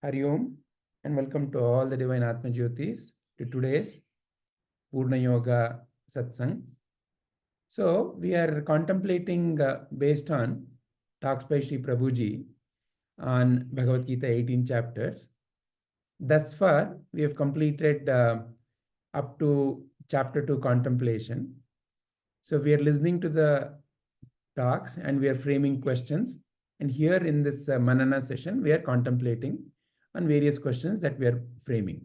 Hari Om and welcome to all the divine Atmajyotis to today's Purna Yoga Satsang. So we are contemplating based on talks by sriprabhuji on Bhagavadgita 18 chapters. Thus far, we have completed up to chapter 2 Contemplation. So we are listening to the talks and we are framing questions. And here in this Manana session, we are contemplating on various questions that we are framing.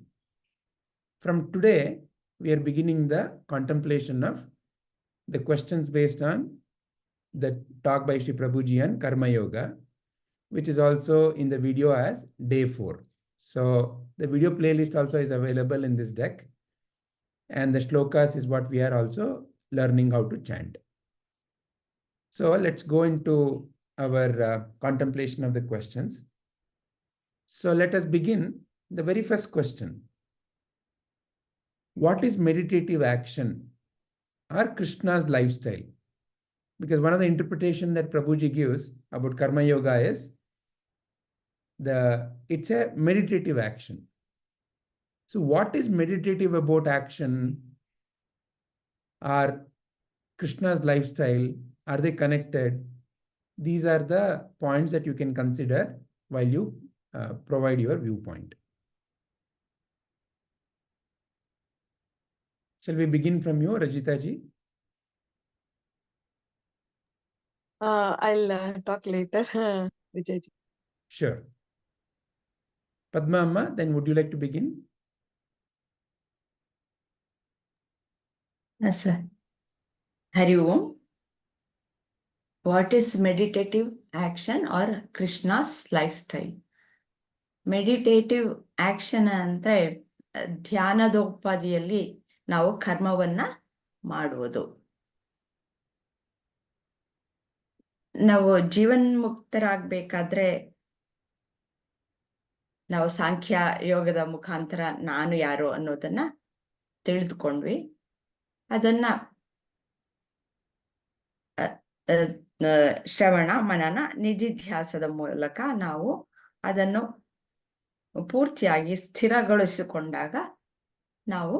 From today, we are beginning the contemplation of the questions based on the talk by Sri Prabhuji on Karma Yoga, which is also in the video as day 4. So the video playlist also is available in this deck. And the shlokas is what we are also learning how to chant. So let's go into our contemplation of the questions. So let us begin the very first question. What is meditative action or Krishna's lifestyle? Because one of the interpretation that Prabhuji gives about Karma Yoga is it's a meditative action. So what is meditative about action or Krishna's lifestyle? Are they connected? These are the points that you can consider while you provide your viewpoint. Shall we begin from you, Rajita ji? I'll talk later, Vijay ji. Sure. Padma Amma, then would you like to begin? Yes, sir. Hari Om. What is meditative action or Krishna's lifestyle? Meditative action ಅಂದ್ರೆ ಧ್ಯಾನದೋಪಾದಿಯಲ್ಲಿ ನಾವು ಕರ್ಮವನ್ನ ಮಾಡುವುದು. ನಾವು ಜೀವನ್ಮುಕ್ತರಾಗಬೇಕಾದ್ರೆ ನಾವು ಸಾಂಖ್ಯ ಯೋಗದ ಮುಖಾಂತರ ನಾನು ಯಾರು ಅನ್ನೋದನ್ನ ತಿಳಿದುಕೊಂಡ್ವಿ. ಅದನ್ನ ಶ್ರವಣ ಮನನ ನಿಧಿಧ್ಯಾಸದ ಮೂಲಕ ನಾವು ಅದನ್ನು ಪೂರ್ತಿಯಾಗಿ ಸ್ಥಿರಗೊಳಿಸಿಕೊಂಡಾಗ ನಾವು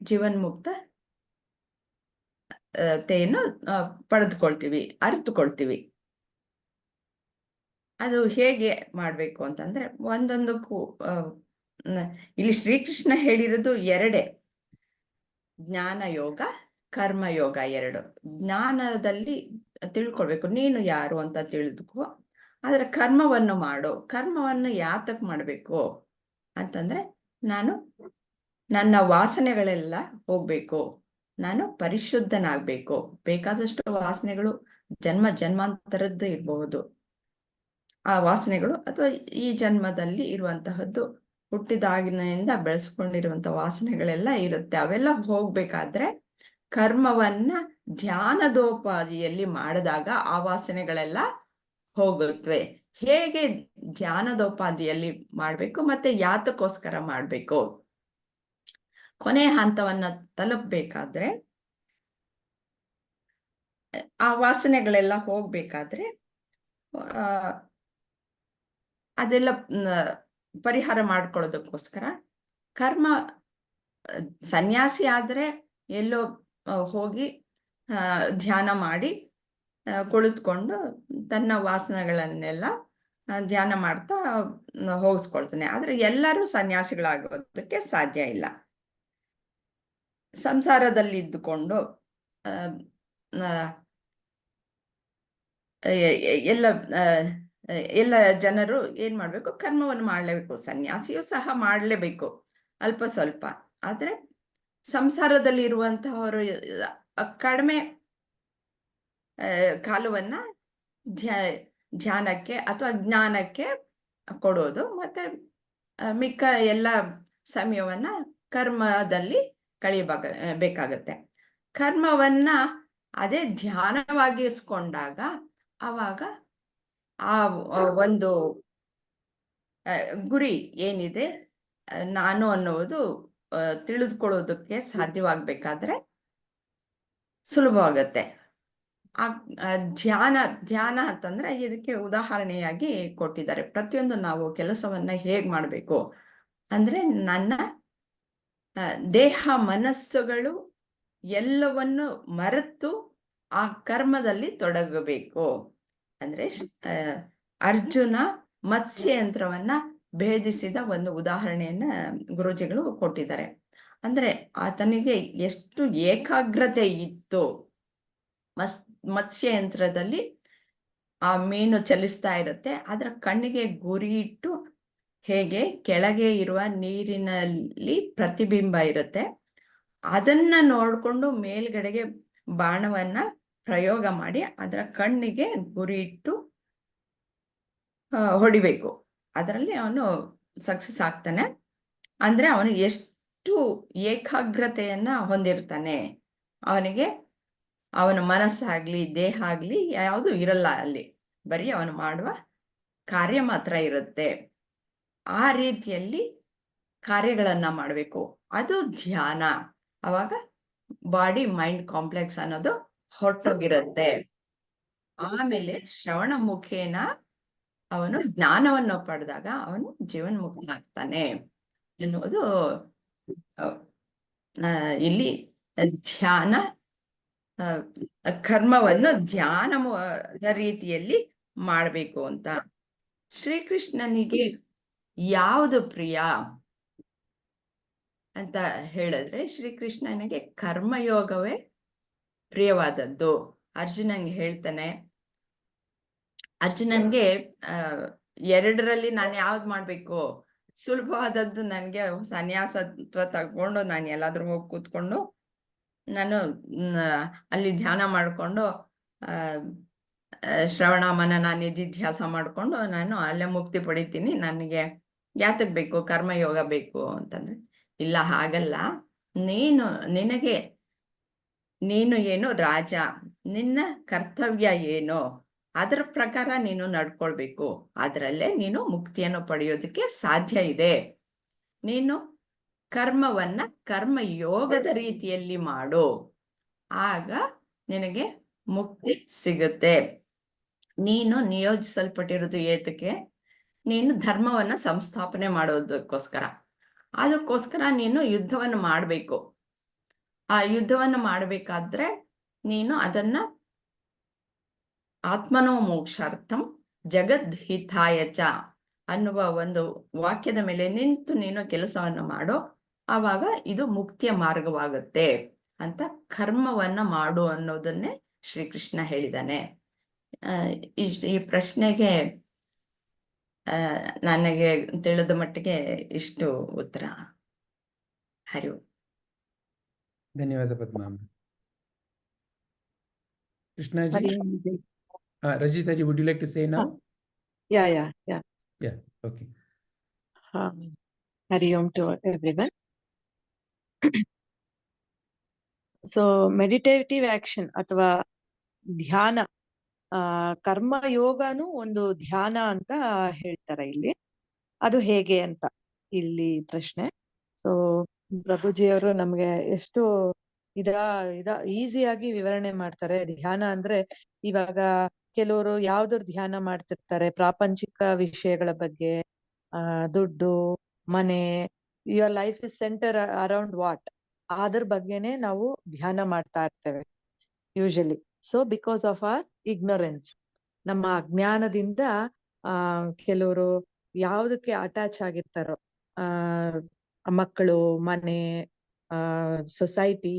ಜೀವನ್ಮುಕ್ತತೆಯನ್ನು ಪಡೆದುಕೊಳ್ತೀವಿ, ಅರಿತುಕೊಳ್ತೀವಿ. ಅದು ಹೇಗೆ ಮಾಡಬೇಕು ಅಂತಂದ್ರೆ ಒಂದೊಂದಕ್ಕೂ ಇಲ್ಲಿ ಶ್ರೀಕೃಷ್ಣ ಹೇಳಿರೋದು ಎರಡೇ, ಜ್ಞಾನ ಯೋಗ ಕರ್ಮಯೋಗ ಎರಡು. ಜ್ಞಾನದಲ್ಲಿ ತಿಳ್ಕೊಳ್ಬೇಕು ನೀನು ಯಾರು ಅಂತ ತಿಳಿದುಕೋ, ಆದ್ರೆ ಕರ್ಮವನ್ನು ಮಾಡೋ. ಕರ್ಮವನ್ನು ಯಾತಕ್ ಮಾಡಬೇಕು ಅಂತಂದ್ರೆ ನಾನು ನನ್ನ ವಾಸನೆಗಳೆಲ್ಲ ಹೋಗ್ಬೇಕು, ನಾನು ಪರಿಶುದ್ಧನಾಗ್ಬೇಕು. ಬೇಕಾದಷ್ಟು ವಾಸನೆಗಳು ಜನ್ಮ ಜನ್ಮಾಂತರದ್ದು ಇರಬಹುದು ಆ ವಾಸನೆಗಳು, ಅಥವಾ ಈ ಜನ್ಮದಲ್ಲಿ ಇರುವಂತಹದ್ದು ಹುಟ್ಟಿದಾಗಿನಿಂದ ಬೆಳೆಸ್ಕೊಂಡಿರುವಂತ ವಾಸನೆಗಳೆಲ್ಲ ಇರುತ್ತೆ. ಅವೆಲ್ಲ ಹೋಗ್ಬೇಕಾದ್ರೆ ಕರ್ಮವನ್ನ ಧ್ಯಾನದೋಪಾದಿಯಲ್ಲಿ ಮಾಡಿದಾಗ ಆ ವಾಸನೆಗಳೆಲ್ಲ ಹೋಗುತ್ತವೆ. ಹೇಗೆ ಧ್ಯಾನದೋಪಾದಿಯಲ್ಲಿ ಮಾಡ್ಬೇಕು ಮತ್ತೆ ಯಾತಕ್ಕೋಸ್ಕರ ಮಾಡ್ಬೇಕು, ಕೊನೆ ಹಂತವನ್ನ ತಲುಪಬೇಕಾದ್ರೆ ಆ ವಾಸನೆಗಳೆಲ್ಲ ಹೋಗ್ಬೇಕಾದ್ರೆ ಅದೆಲ್ಲ ಪರಿಹಾರ ಮಾಡ್ಕೊಳ್ಳೋದಕ್ಕೋಸ್ಕರ ಕರ್ಮ ಸನ್ಯಾಸಿ ಆದ್ರೆ ಎಲ್ಲೋ ಹೋಗಿ ಧ್ಯಾನ ಮಾಡಿ ಕುಳಿತುಕೊಂಡು ತನ್ನ ವಾಸನೆಗಳನ್ನೆಲ್ಲ ಧ್ಯಾನ ಮಾಡ್ತಾ ಹೋಗಿಸ್ಕೊಳ್ತಾನೆ. ಆದ್ರೆ ಎಲ್ಲರೂ ಸನ್ಯಾಸಿಗಳಾಗೋದಕ್ಕೆ ಸಾಧ್ಯ ಇಲ್ಲ. ಸಂಸಾರದಲ್ಲಿ ಇದ್ದುಕೊಂಡು ಎಲ್ಲ ಜನರು ಏನ್ ಮಾಡ್ಬೇಕು, ಕರ್ಮವನ್ನು ಮಾಡ್ಲೇಬೇಕು. ಸನ್ಯಾಸಿಯೂ ಸಹ ಮಾಡ್ಲೇಬೇಕು ಅಲ್ಪ ಸ್ವಲ್ಪ. ಆದ್ರೆ ಸಂಸಾರದಲ್ಲಿ ಇರುವಂತಹವರು ಕಡಿಮೆ ಕಾಲವನ್ನ ಧ್ಯಾನಕ್ಕೆ ಅಥವಾ ಜ್ಞಾನಕ್ಕೆ ಕೊಡೋದು, ಮತ್ತೆ ಮಿಕ್ಕ ಎಲ್ಲ ಸಮಯವನ್ನ ಕರ್ಮದಲ್ಲಿ ಕಳಿಬೇಕಾಗತ್ತೆ. ಕರ್ಮವನ್ನ ಅದೇ ಧ್ಯಾನವಾಗಿಸ್ಕೊಂಡಾಗ ಆವಾಗ ಆ ಒಂದು ಗುರಿ ಏನಿದೆ ನಾನು ಅನ್ನುವುದು ತಿಳಿದುಕೊಳ್ಳೋದಕ್ಕೆ ಸಾಧ್ಯವಾಗಬೇಕಾದ್ರೆ ಸುಲಭವಾಗತ್ತೆ. ಧ್ಯಾನ ಅಂತಂದ್ರೆ ಇದಕ್ಕೆ ಉದಾಹರಣೆಯಾಗಿ ಕೊಟ್ಟಿದ್ದಾರೆ. ಪ್ರತಿಯೊಂದು ನಾವು ಕೆಲಸವನ್ನ ಹೇಗ್ ಮಾಡ್ಬೇಕು ಅಂದ್ರೆ ನನ್ನ ದೇಹ ಮನಸ್ಸುಗಳು ಎಲ್ಲವನ್ನು ಮರೆತು ಆ ಕರ್ಮದಲ್ಲಿ ತೊಡಗಬೇಕು. ಅಂದ್ರೆ ಅರ್ಜುನ ಮತ್ಸ್ಯಯಂತ್ರವನ್ನ ಭೇದಿಸಿದ ಒಂದು ಉದಾಹರಣೆಯನ್ನ ಗುರೂಜಿಗಳು ಕೊಟ್ಟಿದ್ದಾರೆ. ಅಂದ್ರೆ ಆತನಿಗೆ ಎಷ್ಟು ಏಕಾಗ್ರತೆ ಇತ್ತು. ಮತ್ಸ್ಯಯಂತ್ರದಲ್ಲಿ ಆ ಮೀನು ಚಲಿಸ್ತಾ ಇರುತ್ತೆ, ಅದರ ಕಣ್ಣಿಗೆ ಗುರಿ ಇಟ್ಟು ಹೇಗೆ ಕೆಳಗೆ ಇರುವ ನೀರಿನಲ್ಲಿ ಪ್ರತಿಬಿಂಬ ಇರುತ್ತೆ, ಅದನ್ನ ನೋಡ್ಕೊಂಡು ಮೇಲ್ಗಡೆಗೆ ಬಾಣವನ್ನ ಪ್ರಯೋಗ ಮಾಡಿ ಅದರ ಕಣ್ಣಿಗೆ ಗುರಿ ಇಟ್ಟು ಹೊಡಿಬೇಕು. ಅದರಲ್ಲಿ ಅವನು ಸಕ್ಸಸ್ ಆಗ್ತಾನೆ. ಅಂದ್ರೆ ಅವನು ಎಷ್ಟು ಏಕಾಗ್ರತೆಯನ್ನ ಹೊಂದಿರ್ತಾನೆ. ಅವನಿಗೆ ಅವನ ಮನಸ್ಸಾಗ್ಲಿ ದೇಹ ಆಗ್ಲಿ ಯಾವುದು ಇರಲ್ಲ, ಅಲ್ಲಿ ಬರೀ ಅವನು ಮಾಡುವ ಕಾರ್ಯ ಮಾತ್ರ ಇರುತ್ತೆ. ಆ ರೀತಿಯಲ್ಲಿ ಕಾರ್ಯಗಳನ್ನ ಮಾಡಬೇಕು, ಅದು ಧ್ಯಾನ. ಅವಾಗ ಬಾಡಿ ಮೈಂಡ್ ಕಾಂಪ್ಲೆಕ್ಸ್ ಅನ್ನೋದು ಹೊರಟೋಗಿರುತ್ತೆ. ಆಮೇಲೆ ಶ್ರವಣ ಮುಖೇನ ಅವನು ಜ್ಞಾನವನ್ನು ಪಡೆದಾಗ ಅವನು ಜೀವನ್ಮುಕ್ತ ಆಗ್ತಾನೆ ಎನ್ನುವುದು ಇಲ್ಲಿ ಧ್ಯಾನ, ಕರ್ಮವನ್ನು ಧ್ಯಾನದ ರೀತಿಯಲ್ಲಿ ಮಾಡಬೇಕು ಅಂತ. ಶ್ರೀಕೃಷ್ಣನಿಗೆ ಯಾವುದು ಪ್ರಿಯ ಅಂತ ಹೇಳಿದ್ರೆ, ಶ್ರೀಕೃಷ್ಣನಿಗೆ ಕರ್ಮಯೋಗವೇ ಪ್ರಿಯವಾದದ್ದು. ಅರ್ಜುನನ್ಗೆ ಹೇಳ್ತಾನೆ, ಅರ್ಜುನನ್ಗೆ ಎರಡರಲ್ಲಿ ನಾನು ಯಾವ್ದು ಮಾಡ್ಬೇಕು, ಸುಲಭವಾದದ್ದು ನನ್ಗೆ ಸನ್ಯಾಸತ್ವ ತಗೊಂಡು ನಾನು ಎಲ್ಲಾದ್ರೂ ಹೋಗಿ ಕೂತ್ಕೊಂಡು ನಾನು ಅಲ್ಲಿ ಧ್ಯಾನ ಮಾಡ್ಕೊಂಡು ಶ್ರವಣ ಮನನ ನಿಧಿಧ್ಯಾಸ ಮಾಡ್ಕೊಂಡು ನಾನು ಅಲ್ಲೇ ಮುಕ್ತಿ ಪಡಿತೀನಿ, ನನಗೆ ಯಾತಕ್ ಬೇಕು ಕರ್ಮಯೋಗ ಬೇಕು ಅಂತಂದ್ರೆ, ಇಲ್ಲ ಹಾಗಲ್ಲ, ನೀನು ಏನು ರಾಜ, ನಿನ್ನ ಕರ್ತವ್ಯ ಏನು ಅದರ ಪ್ರಕಾರ ನೀನು ನಡ್ಕೊಳ್ಬೇಕು, ಅದರಲ್ಲೇ ನೀನು ಮುಕ್ತಿಯನ್ನು ಪಡೆಯೋದಕ್ಕೆ ಸಾಧ್ಯ ಇದೆ. ನೀನು ಕರ್ಮವನ್ನ ಕರ್ಮಯೋಗದ ರೀತಿಯಲ್ಲಿ ಮಾಡು, ಆಗ ನಿನಗೆ ಮುಕ್ತಿ ಸಿಗುತ್ತೆ. ನೀನು ನಿಯೋಜಿಸಲ್ಪಟ್ಟಿರೋದು ಏತಕ್ಕೆ, ನೀನು ಧರ್ಮವನ್ನ ಸಂಸ್ಥಾಪನೆ ಮಾಡೋದಕ್ಕೋಸ್ಕರ. ಅದಕ್ಕೋಸ್ಕರ ನೀನು ಯುದ್ಧವನ್ನು ಮಾಡಬೇಕು. ಆ ಯುದ್ಧವನ್ನು ಮಾಡಬೇಕಾದ್ರೆ ನೀನು ಅದನ್ನ ಆತ್ಮನೋ ಮೋಕ್ಷಾರ್ಥಂ ಜಗದ್ಹಿತಾಯ ಚ ಅನ್ನುವ ಒಂದು ವಾಕ್ಯದ ಮೇಲೆ ನಿಂತು ನೀನು ಕೆಲಸವನ್ನ ಮಾಡೋ, ಆವಾಗ ಇದು ಮುಕ್ತಿಯ ಮಾರ್ಗವಾಗುತ್ತೆ ಅಂತ ಕರ್ಮವನ್ನ ಮಾಡು ಅನ್ನೋದನ್ನೇ ಶ್ರೀಕೃಷ್ಣ ಹೇಳಿದಾನೆ. ಈ ಪ್ರಶ್ನೆಗೆ ನನಗೆ ತಿಳಿದ ಮಟ್ಟಿಗೆ ಇಷ್ಟು ಉತ್ತರ. ಹರಿ ಓಂ. ಧನ್ಯವಾದ Padma. Krishnaji, Rajitaji, would you like to say now? Yeah. Yeah, okay. Hari Om to everyone. So meditative action ಅಥವಾ ಧ್ಯಾನ, ಕರ್ಮ ಯೋಗನು ಒಂದು ಧ್ಯಾನ ಅಂತ ಹೇಳ್ತಾರೆ ಇಲ್ಲಿ. ಅದು ಹೇಗೆ ಅಂತ ಇಲ್ಲಿ ಪ್ರಶ್ನೆ. ಸೊ ಪ್ರಭುಜಿಯವರು ನಮ್ಗೆ ಎಷ್ಟು ಈಸಿಯಾಗಿ ವಿವರಣೆ ಮಾಡ್ತಾರೆ. ಧ್ಯಾನ ಅಂದ್ರೆ ಇವಾಗ ಕೆಲವರು ಯಾವ್ದ್ರ ಧ್ಯಾನ ಮಾಡ್ತಿರ್ತಾರೆ, ಪ್ರಾಪಂಚಿಕ ವಿಷಯಗಳ ಬಗ್ಗೆ, ದುಡ್ಡು, ಮನೆ, your life is centre around what, ಅದ್ರ ಬಗ್ಗೆನೆ ನಾವು ಧ್ಯಾನ ಮಾಡ್ತಾ ಇರ್ತೇವೆ usually. So because of our ignorance, ನಮ್ಮ ಅಜ್ಞಾನದಿಂದ ಕೆಲವರು ಯಾವುದಕ್ಕೆ ಅಟ್ಯಾಚ್ ಆಗಿರ್ತಾರೋ, ಮಕ್ಕಳು, ಮನೆ, ಸೊಸೈಟಿ,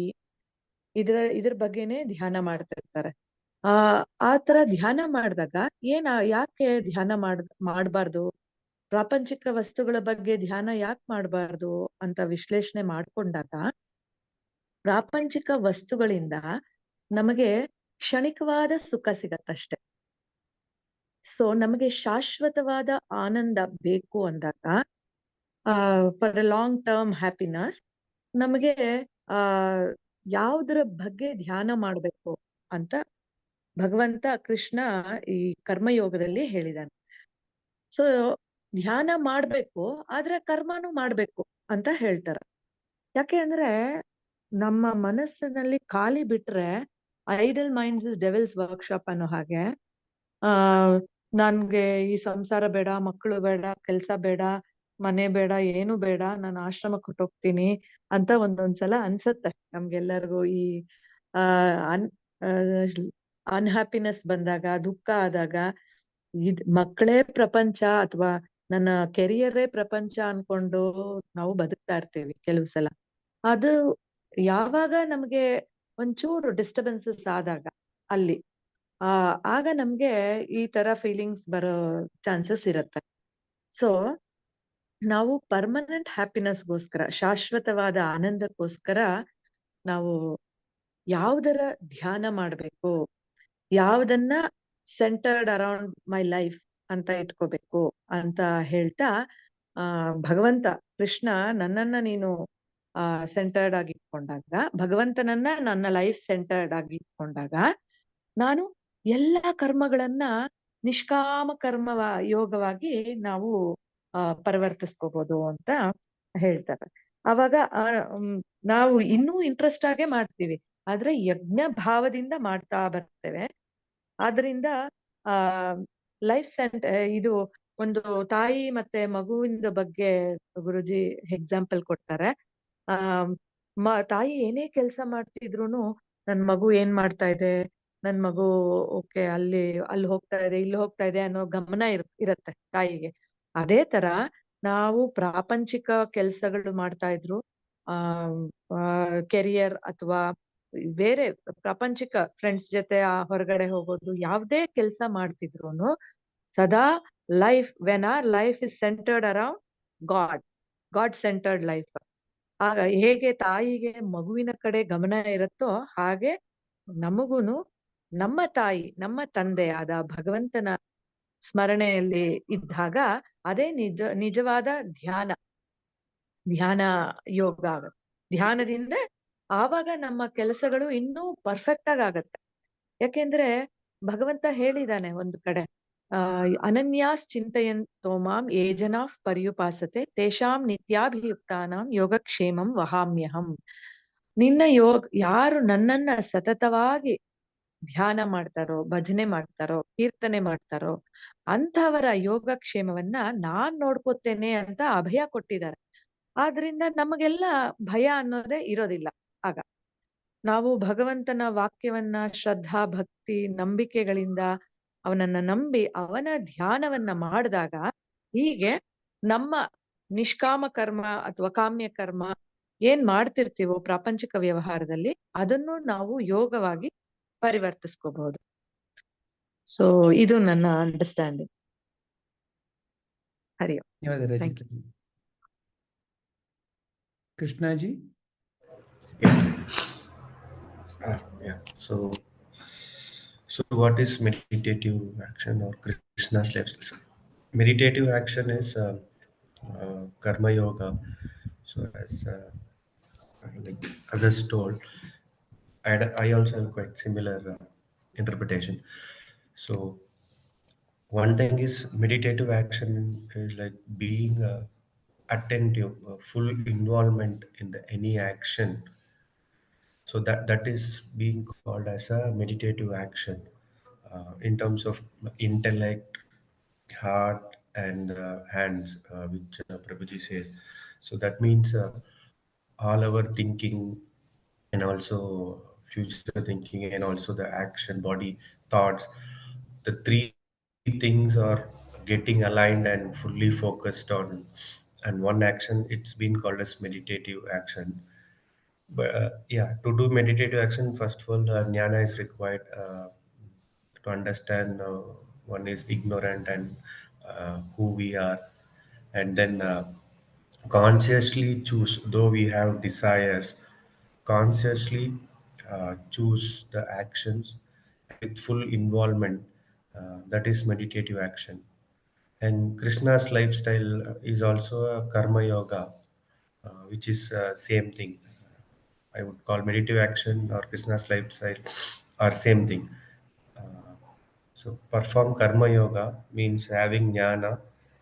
ಇದ್ರ ಬಗ್ಗೆನೆ ಧ್ಯಾನ ಮಾಡ್ತಿರ್ತಾರೆ. ಆ ತರ ಧ್ಯಾನ ಮಾಡಿದಾಗ ಯಾಕೆ ಧ್ಯಾನ ಮಾಡ್ಬಾರ್ದು, ಪ್ರಾಪಂಚಿಕ ವಸ್ತುಗಳ ಬಗ್ಗೆ ಧ್ಯಾನ ಯಾಕೆ ಮಾಡ್ಬಾರ್ದು ಅಂತ ವಿಶ್ಲೇಷಣೆ ಮಾಡ್ಕೊಂಡಾಗ, ಪ್ರಾಪಂಚಿಕ ವಸ್ತುಗಳಿಂದ ನಮಗೆ ಕ್ಷಣಿಕವಾದ ಸುಖ ಸಿಗತ್ತಷ್ಟೆ. ಸೊ ನಮಗೆ ಶಾಶ್ವತವಾದ ಆನಂದ ಬೇಕು ಅಂದಾಗ, for A long term happiness, ನಮಗೆ ಯಾವುದರ ಬಗ್ಗೆ ಧ್ಯಾನ ಮಾಡ್ಬೇಕು ಅಂತ ಭಗವಂತ ಕೃಷ್ಣ ಈ ಕರ್ಮಯೋಗದಲ್ಲಿ ಹೇಳಿದಾನೆ. ಸೊ ಧ್ಯಾನ ಮಾಡ್ಬೇಕು, ಆದ್ರೆ ಕರ್ಮನೂ ಮಾಡ್ಬೇಕು ಅಂತ ಹೇಳ್ತಾರ. ಯಾಕೆ ಅಂದ್ರೆ ನಮ್ಮ ಮನಸ್ಸಿನಲ್ಲಿ ಖಾಲಿ ಬಿಟ್ರೆ idle minds is devil's workshop ಅನ್ನೋ ಹಾಗೆ ಆ ನನ್ಗೆ ಈ ಸಂಸಾರ ಬೇಡ, ಮಕ್ಕಳು ಬೇಡ, ಕೆಲ್ಸ ಬೇಡ, ಮನೆ ಬೇಡ, ಏನು ಬೇಡ, ನಾನು ಆಶ್ರಮಕ್ಕೆ ಹೊಟ್ಟೋಗ್ತೀನಿ ಅಂತ ಒಂದೊಂದ್ಸಲ ಅನ್ಸತ್ತೆ ನಮ್ಗೆಲ್ಲರಿಗೂ. ಈ ಅನ್ ಅನ್ಹ್ಯಾಪಿನೆಸ್ ಬಂದಾಗ, ದುಃಖ ಆದಾಗ, ಮಕ್ಕಳೇ ಪ್ರಪಂಚ ಅಥವಾ ನನ್ನ ಕೆರಿಯರೇ ಪ್ರಪಂಚ ಅನ್ಕೊಂಡು ನಾವು ಬದುಕ್ತಾ ಇರ್ತೀವಿ ಕೆಲವು ಸಲ. ಅದು ಯಾವಾಗ ನಮ್ಗೆ ಒಂಚೂರು ಡಿಸ್ಟರ್ಬೆನ್ಸಸ್ ಆದಾಗ ಅಲ್ಲಿ ಆಗ ನಮ್ಗೆ ಈ ತರ ಫೀಲಿಂಗ್ಸ್ ಬರೋ ಚಾನ್ಸಸ್ ಇರತ್ತೆ. ಸೊ ನಾವು ಪರ್ಮನೆಂಟ್ ಹ್ಯಾಪಿನೆಸ್ಗೋಸ್ಕರ, ಶಾಶ್ವತವಾದ ಆನಂದಕ್ಕೋಸ್ಕರ ನಾವು ಯಾವುದರ ಧ್ಯಾನ ಮಾಡ್ಬೇಕು, ಯಾವುದನ್ನ ಸೆಂಟರ್ಡ್ ಅರೌಂಡ್ ಮೈ ಲೈಫ್ ಅಂತ ಇಟ್ಕೋಬೇಕು ಅಂತ ಹೇಳ್ತಾ ಭಗವಂತ ಕೃಷ್ಣ ನನ್ನನ್ನ ನೀನು ಸೆಂಟರ್ಡ್ ಆಗಿ ಇಟ್ಕೊಂಡಾಗ, ಭಗವಂತನನ್ನ ನನ್ನ ಲೈಫ್ ಸೆಂಟರ್ಡ್ ಆಗಿ ಇಟ್ಕೊಂಡಾಗ ನಾನು ಎಲ್ಲಾ ಕರ್ಮಗಳನ್ನ ನಿಷ್ಕಾಮ ಕರ್ಮ ಯೋಗವಾಗಿ ನಾವು ಪರಿವರ್ತಿಸ್ಕೋಬಹುದು ಅಂತ ಹೇಳ್ತಾರೆ. ಅವಾಗ ನಾವು ಇನ್ನೂ ಇಂಟ್ರೆಸ್ಟ್ ಆಗೇ ಮಾಡ್ತೀವಿ, ಆದ್ರೆ ಯಜ್ಞ ಭಾವದಿಂದ ಮಾಡ್ತಾ ಬರ್ತೇವೆ. ಆದ್ರಿಂದ ಲೈಫ್ ಇದು ಒಂದು ತಾಯಿ ಮತ್ತೆ ಮಗುವಿನ ಬಗ್ಗೆ ಗುರುಜಿ ಎಕ್ಸಾಂಪಲ್ ಕೊಡ್ತಾರೆ. ತಾಯಿ ಏನೇ ಕೆಲಸ ಮಾಡ್ತಿದ್ರುನು ನನ್ ಮಗು ಏನ್ ಮಾಡ್ತಾ ಇದೆ, ನನ್ ಮಗು ಓಕೆ ಅಲ್ಲಿ ಹೋಗ್ತಾ ಇದೆ, ಇಲ್ಲಿ ಹೋಗ್ತಾ ಇದೆ ಅನ್ನೋ ಗಮನ ಇರತ್ತೆ ತಾಯಿಗೆ. ಅದೇ ತರ ನಾವು ಪ್ರಾಪಂಚಿಕ ಕೆಲ್ಸಗಳು ಮಾಡ್ತಾ ಇದ್ರು, ಕೆರಿಯರ್ ಅಥವಾ ಬೇರೆ ಪ್ರಾಪಂಚಿಕ ಫ್ರೆಂಡ್ಸ್ ಜೊತೆ ಹೊರಗಡೆ ಹೋಗೋದು, ಯಾವ್ದೇ ಕೆಲ್ಸ ಮಾಡ್ತಿದ್ರುನು ಸದಾ when our life is centred around God centred life. ಆಗ ಹೇಗೆ ತಾಯಿಗೆ ಮಗುವಿನ ಕಡೆ ಗಮನ ಇರುತ್ತೋ ಹಾಗೆ ನಮಗೂನು ನಮ್ಮ ತಾಯಿ, ನಮ್ಮ ತಂದೆ ಆದ ಭಗವಂತನ ಸ್ಮರಣೆಯಲ್ಲಿ ಇದ್ದಾಗ ಅದೇ ನಿಜವಾದ ಧ್ಯಾನ ಯೋಗ ಆಗುತ್ತೆ. ಧ್ಯಾನದಿಂದ ಆವಾಗ ನಮ್ಮ ಕೆಲಸಗಳು ಇನ್ನೂ ಪರ್ಫೆಕ್ಟ್ ಆಗತ್ತೆ. ಯಾಕೆಂದ್ರೆ ಭಗವಂತ ಹೇಳಿದಾನೆ ಒಂದು ಕಡೆ, ಅನನ್ಯಾಸ್ ಚಿಂತಯಂತೋ ಮಾಂ ಯೇ ಜನಾಃ ಪರ್ಯುಪಾಸತೆ ತೇಷಾಂ ನಿತ್ಯಾಭಿಯುಕ್ತಾನಾಂ ಯೋಗಕ್ಷೇಮಂ ವಹಾಮ್ಯಹಂ. ಯಾರು ನನ್ನನ್ನ ಸತತವಾಗಿ ಧ್ಯಾನ ಮಾಡ್ತಾರೋ, ಭಜನೆ ಮಾಡ್ತಾರೋ, ಕೀರ್ತನೆ ಮಾಡ್ತಾರೋ ಅಂಥವರ ಯೋಗಕ್ಷೇಮವನ್ನ ನಾನ್ ನೋಡ್ಕೋತೇನೆ ಅಂತ ಅಭಯ ಕೊಟ್ಟಿದ್ದಾರೆ. ಆದ್ರಿಂದ ನಮಗೆಲ್ಲ ಭಯ ಅನ್ನೋದೇ ಇರೋದಿಲ್ಲ. ಆಗ ನಾವು ಭಗವಂತನ ವಾಕ್ಯವನ್ನ ಶ್ರದ್ಧಾ, ಭಕ್ತಿ, ನಂಬಿಕೆಗಳಿಂದ ಅವನನ್ನ ನಂಬಿ ಅವನ ಧ್ಯಾನವನ್ನ ಮಾಡಿದಾಗ ಹೀಗೆ ನಮ್ಮ ನಿಷ್ಕಾಮ ಕರ್ಮ ಅಥವಾ ಕಾಮ್ಯ ಕರ್ಮ ಏನ್ ಮಾಡ್ತಿರ್ತೀವೋ ಪ್ರಾಪಂಚಿಕ ವ್ಯವಹಾರದಲ್ಲಿ ಅದನ್ನು ನಾವು ಯೋಗವಾಗಿ ಪರಿವರ್ತಿಸ್ಕೋಬಹುದು. ಸೊ ಇದು ನನ್ನ ಅಂಡರ್ಸ್ಟ್ಯಾಂಡಿಂಗ್. ಹರಿ ಓಂ. ಧನ್ಯವಾದ Rajitha G. Krishnaji. Yeah. So what is meditative action or Krishna's lifestyle? Meditative action is karma yoga. So as like others told, I also have quite similar interpretation. So one thing is meditative action is like being attentive, full involvement in any action. So that is being called as a meditative action in terms of intellect, heart, and hands, which Prabhuji says. So that means all our thinking and also future thinking and also the action, body, thoughts, the three things are getting aligned and fully focused on and one action. It's been called as meditative action. But yeah, to do meditative action, first of all, jnana is required to understand one is ignorant and who we are, and then consciously choose, though we have desires, consciously choose the actions with full involvement. That is meditative action. And Krishna's lifestyle is also a karma yoga, which is same thing. I would call meditative action or Krishna's lifestyle are same thing. So perform karma yoga means having jnana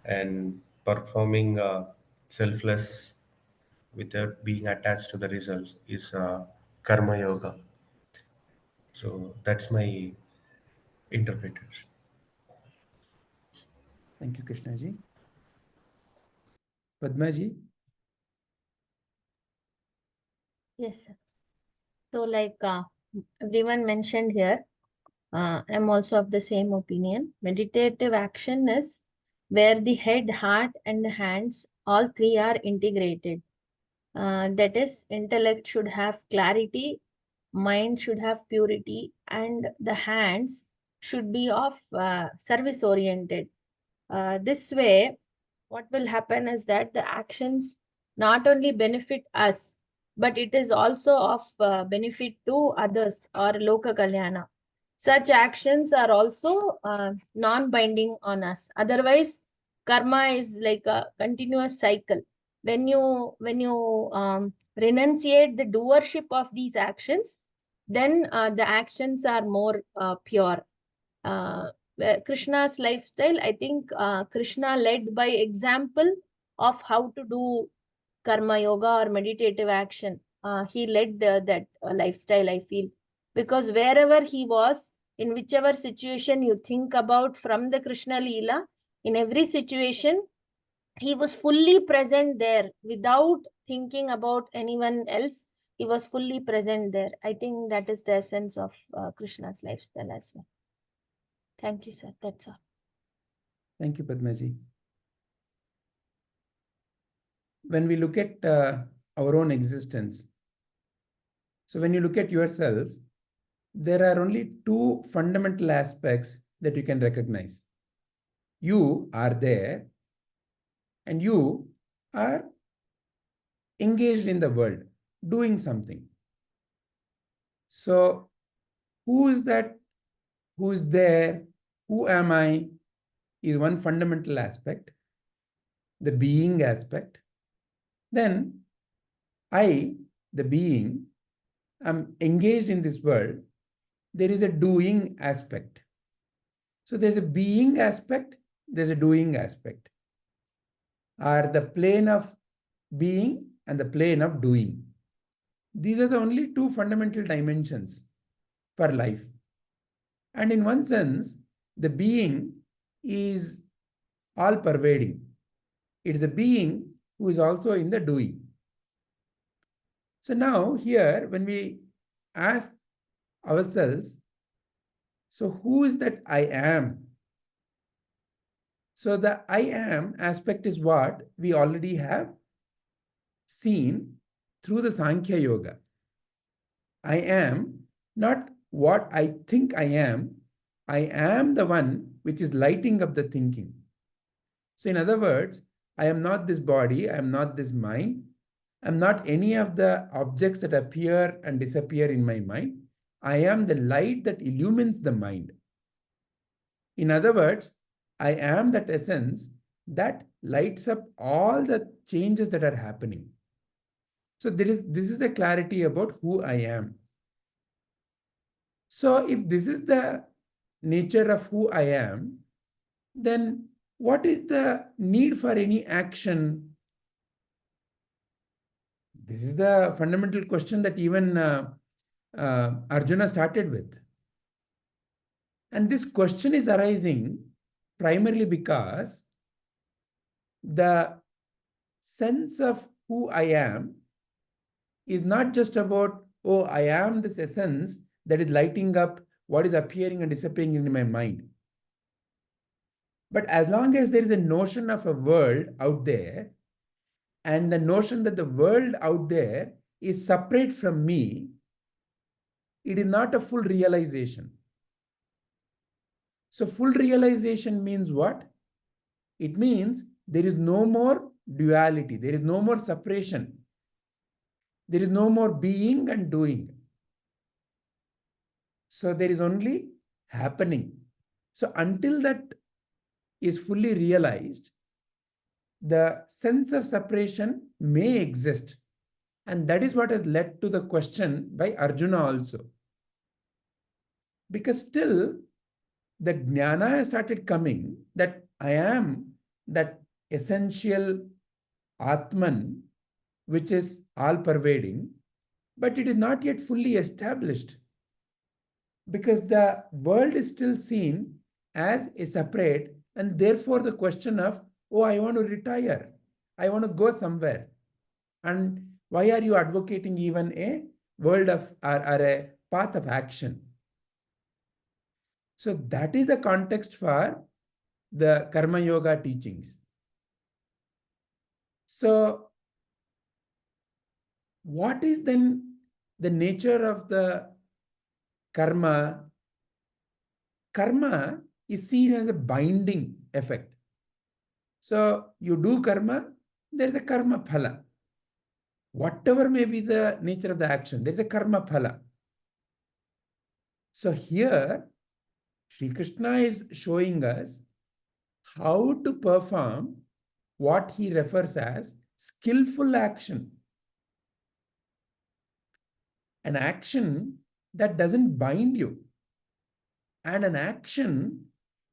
and performing selfless without being attached to the results is karma yoga. So that's my interpretation. Thank you, Krishnaji. Padmaji? Yes, sir. So, like everyone mentioned here, I'm also of the same opinion. Meditative action is where the head, heart, and the hands, all three are integrated. That is, intellect should have clarity, mind should have purity, and the hands should be of service oriented. This way, what will happen is that the actions not only benefit us, but it is also of benefit to others or loka kalyana. Such actions are also non-binding on us. Otherwise, karma is like a continuous cycle. When you renunciate the doership of these actions, then the actions are more pure. Krishna's lifestyle, I think Krishna led by example of how to do karma yoga or meditative action. He led that lifestyle, I feel. Because wherever he was, in whichever situation you think about from the Krishna Leela, in every situation, he was fully present there without thinking about anyone else. He was fully present there. I think that is the essence of Krishna's lifestyle as well. Thank you, sir. That's all. Thank you, Padmaji. When we look at our own existence, so when you look at yourself, there are only two fundamental aspects that you can recognize. You are there, and you are engaged in the world, doing something. So, who is that? Who is there? Who am I? Is one fundamental aspect, the being aspect. Then, I, the being, am engaged in this world. There is a doing aspect. So, there's a being aspect, there's a doing aspect. Are the plane of being and the plane of doing. These are the only two fundamental dimensions for life. And in one sense, the being is all pervading. It is a being who is also in the doing. So now here, when we ask ourselves, so who is that I am? So the I am aspect is what we already have seen through the Sankhya Yoga. I am not what I think I am the one which is lighting up the thinking. So in other words, I am not this body, I am not this mind, I am not any of the objects that appear and disappear in my mind. I am the light that illumines the mind. In other words, I am that essence that lights up all the changes that are happening. So this is the clarity about who I am. So if this is the nature of who I am, then what is the need for any action? This is the fundamental question that even Arjuna started with. And this question is arising primarily because the sense of who I am is not just about, oh, I am this essence that is lighting up what is appearing and disappearing in my mind. But as long as there is a notion of a world out there, and the notion that the world out there is separate from me, it is not a full realization. So full realization means what? It means there is no more duality, there is no more separation, there is no more being and doing. So there is only happening. So until that is fully realized, the sense of separation may exist. And that is what has led to the question by Arjuna also. Because still, the jnana has started coming that I am that essential Atman, which is all pervading, but it is not yet fully established. because the world is still seen as a separate, and therefore the question of, oh, I want to retire, I want to go somewhere. And why are you advocating even a world of or a path of action? So that is the context for the Karma Yoga teachings. So what is then the nature of the karma? Karma is seen as a binding effect. So you do karma, there is a karma phala. Whatever may be the nature of the action, there is a karma phala. So here, Sri Krishna is showing us how to perform what he refers as skillful action. An action that doesn't bind you, and an action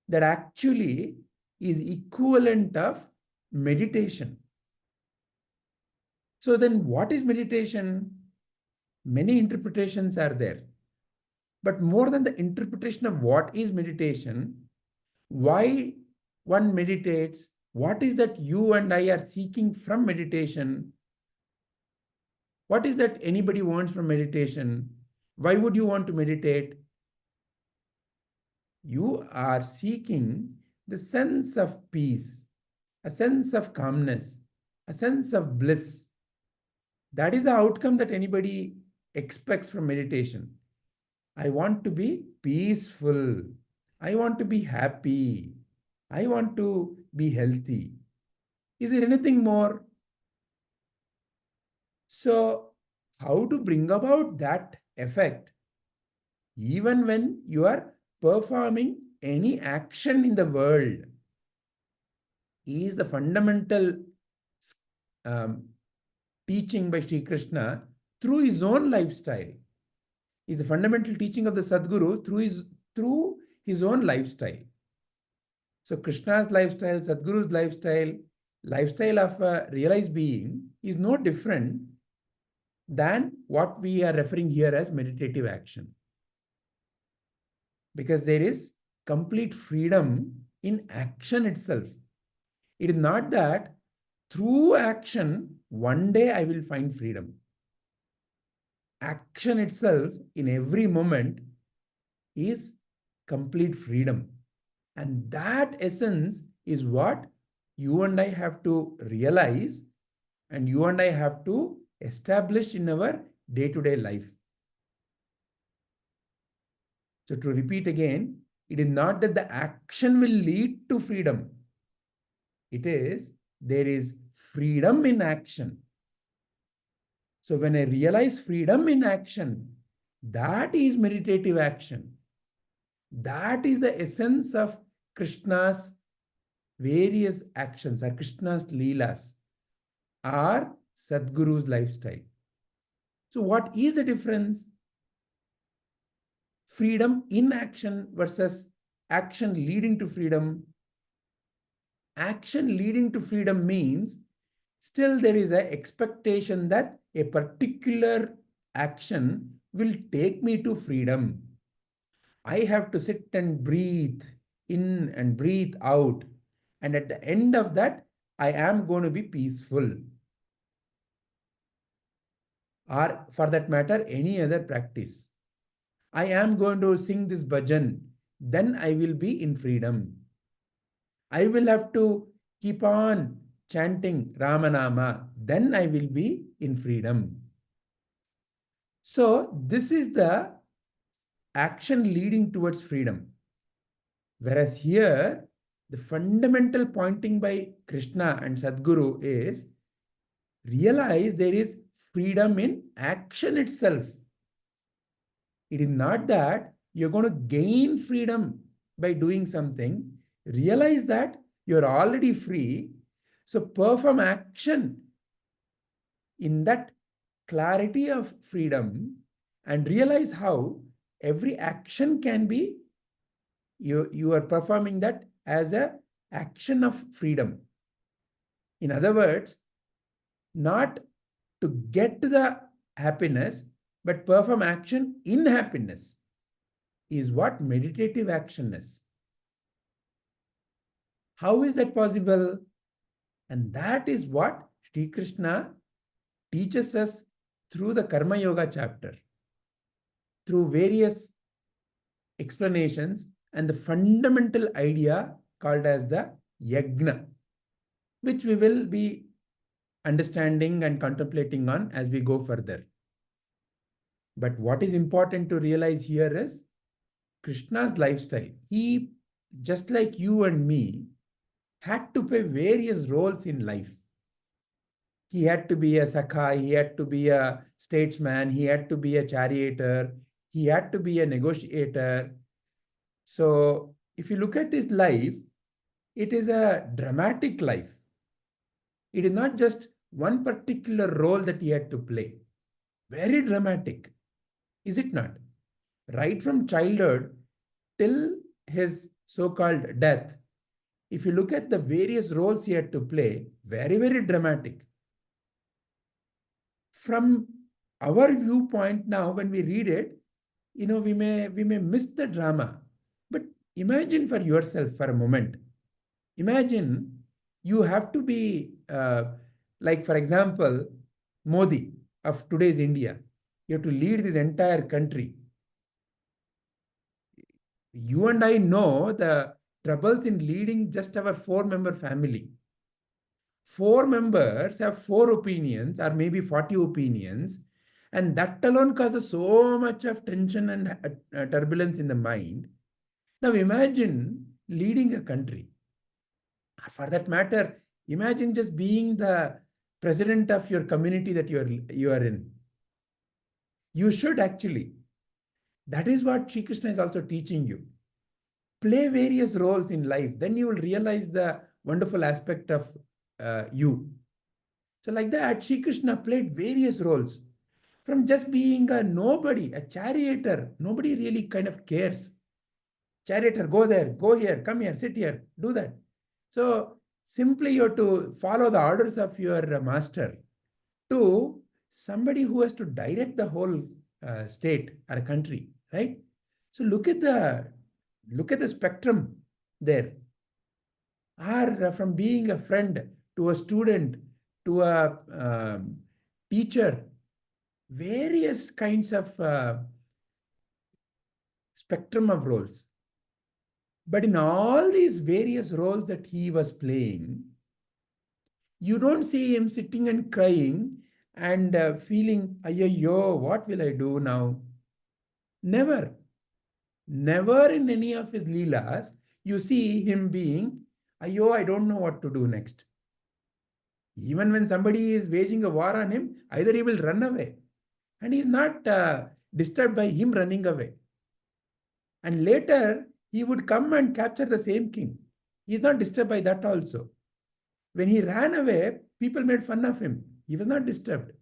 that actually is equivalent of meditation. So then what is meditation? Many interpretations are there. But more than the interpretation of what is meditation, why one meditates, what is that you and I are seeking from meditation? What is that anybody wants from meditation? Why would you want to meditate? You are seeking the sense of peace, a sense of calmness, a sense of bliss. That is the outcome that anybody expects from meditation. I want to be peaceful. I want to be happy. I want to be healthy. Is there anything more? So, how to bring about that effect, even when you are performing any action in the world, is the fundamental teaching by Sri Krishna through his own lifestyle. Is the fundamental teaching of the Sadguru through his own lifestyle. So Krishna's lifestyle, Sadguru's lifestyle of a realized being is no different than what we are referring here as meditative action. Because there is complete freedom in action itself. It is not that through action, one day I will find freedom. Action itself in every moment is complete freedom. And that essence is what you and I have to realize, and you and I have to establish in our day-to-day life. So to repeat again, it is not that the action will lead to freedom. It is, there is freedom in action. So when I realize freedom in action, that is meditative action. That is the essence of Krishna's various actions, or Krishna's leelas, or Sadguru's lifestyle. So what is the difference? Freedom in action versus action leading to freedom. Action leading to freedom means still there is an expectation that a particular action will take me to freedom. I have to sit and breathe in and breathe out. And at the end of that, I am going to be peaceful. Or for that matter, any other practice. I am going to sing this bhajan, then I will be in freedom. I will have to keep on chanting Ramanama, then I will be in freedom. So this is the action leading towards freedom. Whereas here, the fundamental pointing by Krishna and Sadguru is realize there is freedom in action itself. It is not that you're going to gain freedom by doing something. Realize that you're already free. So perform action in that clarity of freedom and realize how every action can be, you are performing that as an action of freedom. In other words, not to get the happiness, but perform action in happiness. is what meditative action is. How is that possible? And that is what Sri Krishna teaches us through the Karma Yoga chapter, through various explanations and the fundamental idea called as the yagna, which we will be understanding and contemplating on as we go further. But what is important to realize here is Krishna's lifestyle. He, just like you and me, had to play various roles in life. He had to be a Sakha, he had to be a statesman, he had to be a charioteer, he had to be a negotiator. So if you look at his life, it is a dramatic life. It is not just one particular role that he had to play. Very dramatic, is it not? Right from childhood till his so-called death, if you look at the various roles he had to play, very, very dramatic. From our viewpoint now, when we read it, we may miss the drama. But imagine for yourself for a moment. Imagine you have to be like, for example, Modi of today's India. You have to lead this entire country. You and I know the troubles in leading just our 4-member family. 4 members have 4 opinions or maybe 40 opinions, and that alone causes so much of tension and turbulence in the mind. Now imagine leading a country. For that matter, imagine just being the president of your community that you are in. You should actually. That is what Sri Krishna is also teaching you. Play various roles in life. Then you will realize the wonderful aspect of you. So like that, Sri Krishna played various roles. From just being a nobody, a charioteer, nobody really kind of cares. Charioteer, go there, go here, come here, sit here, do that. So simply you have to follow the orders of your master, to somebody who has to direct the whole state or country, right? So look at the spectrum there. Or from being a friend to a student to a teacher, various kinds of spectrum of roles. But in all these various roles that he was playing, you don't see him sitting and crying and feeling, ayyo, what will I do now? Never. Never in any of his leelas you see him being, ayyo, I don't know what to do next. Even when somebody is waging a war on him, either he will run away, and he is not disturbed by him running away. And later, he would come and capture the same king. He is not disturbed by that also. When he ran away, people made fun of him. He was not disturbed.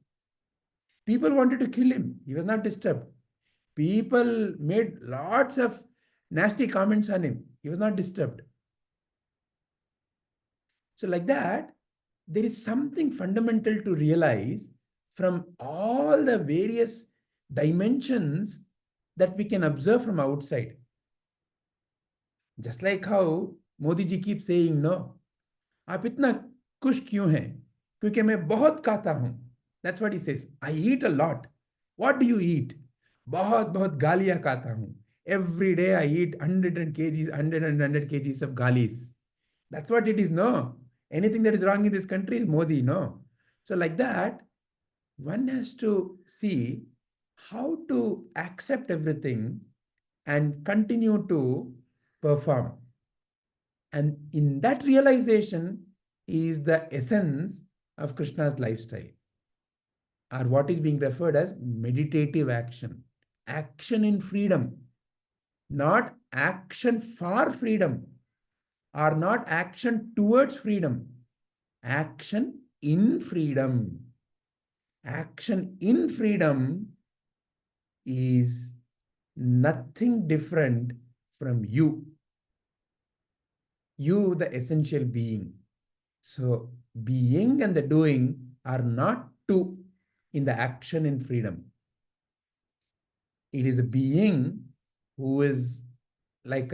People wanted to kill him. He was not disturbed. People made lots of nasty comments on him. He was not disturbed. So like that, there is something fundamental to realize from all the various dimensions that we can observe from outside. Just like how Modi ji keeps saying, no, आप इतना खुश क्यों हैं? क्योंकि मैं बहुत खाता हूं. That's what he says. I eat a lot. What do you eat? बहुत बहुत गालियां खाता हूं. Every day I eat 100 kgs of galis. That's what it is, no? Anything that is wrong in this country is Modi, no? So like that, one has to see how to accept everything and continue to perform. And in that realization is the essence of Krishna's lifestyle, or what is being referred as meditative action. Action in freedom, not action for freedom, or not action towards freedom. Action in freedom. Action in freedom is nothing different from you. You, the essential being. So, being and the doing are not two in the action in freedom. It is the being who is like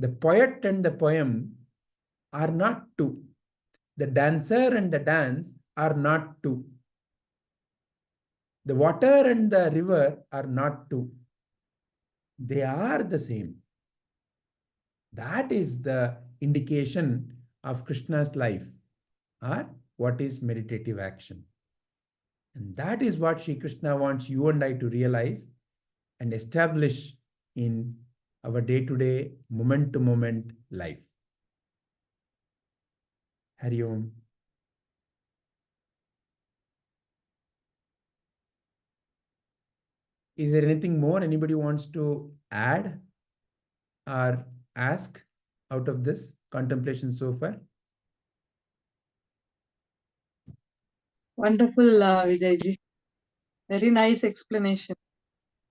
the poet and the poem are not two. The dancer and the dance are not two. The water and the river are not two. They are the same. That is the indication of Krishna's life, or what is meditative action. And that is what Sri Krishna wants you and I to realize and establish in our day-to-day, moment-to-moment life. Hari Om. Is there anything more anybody wants to add or ask out of this contemplation so far? Wonderful, Vijayji. Very nice explanation.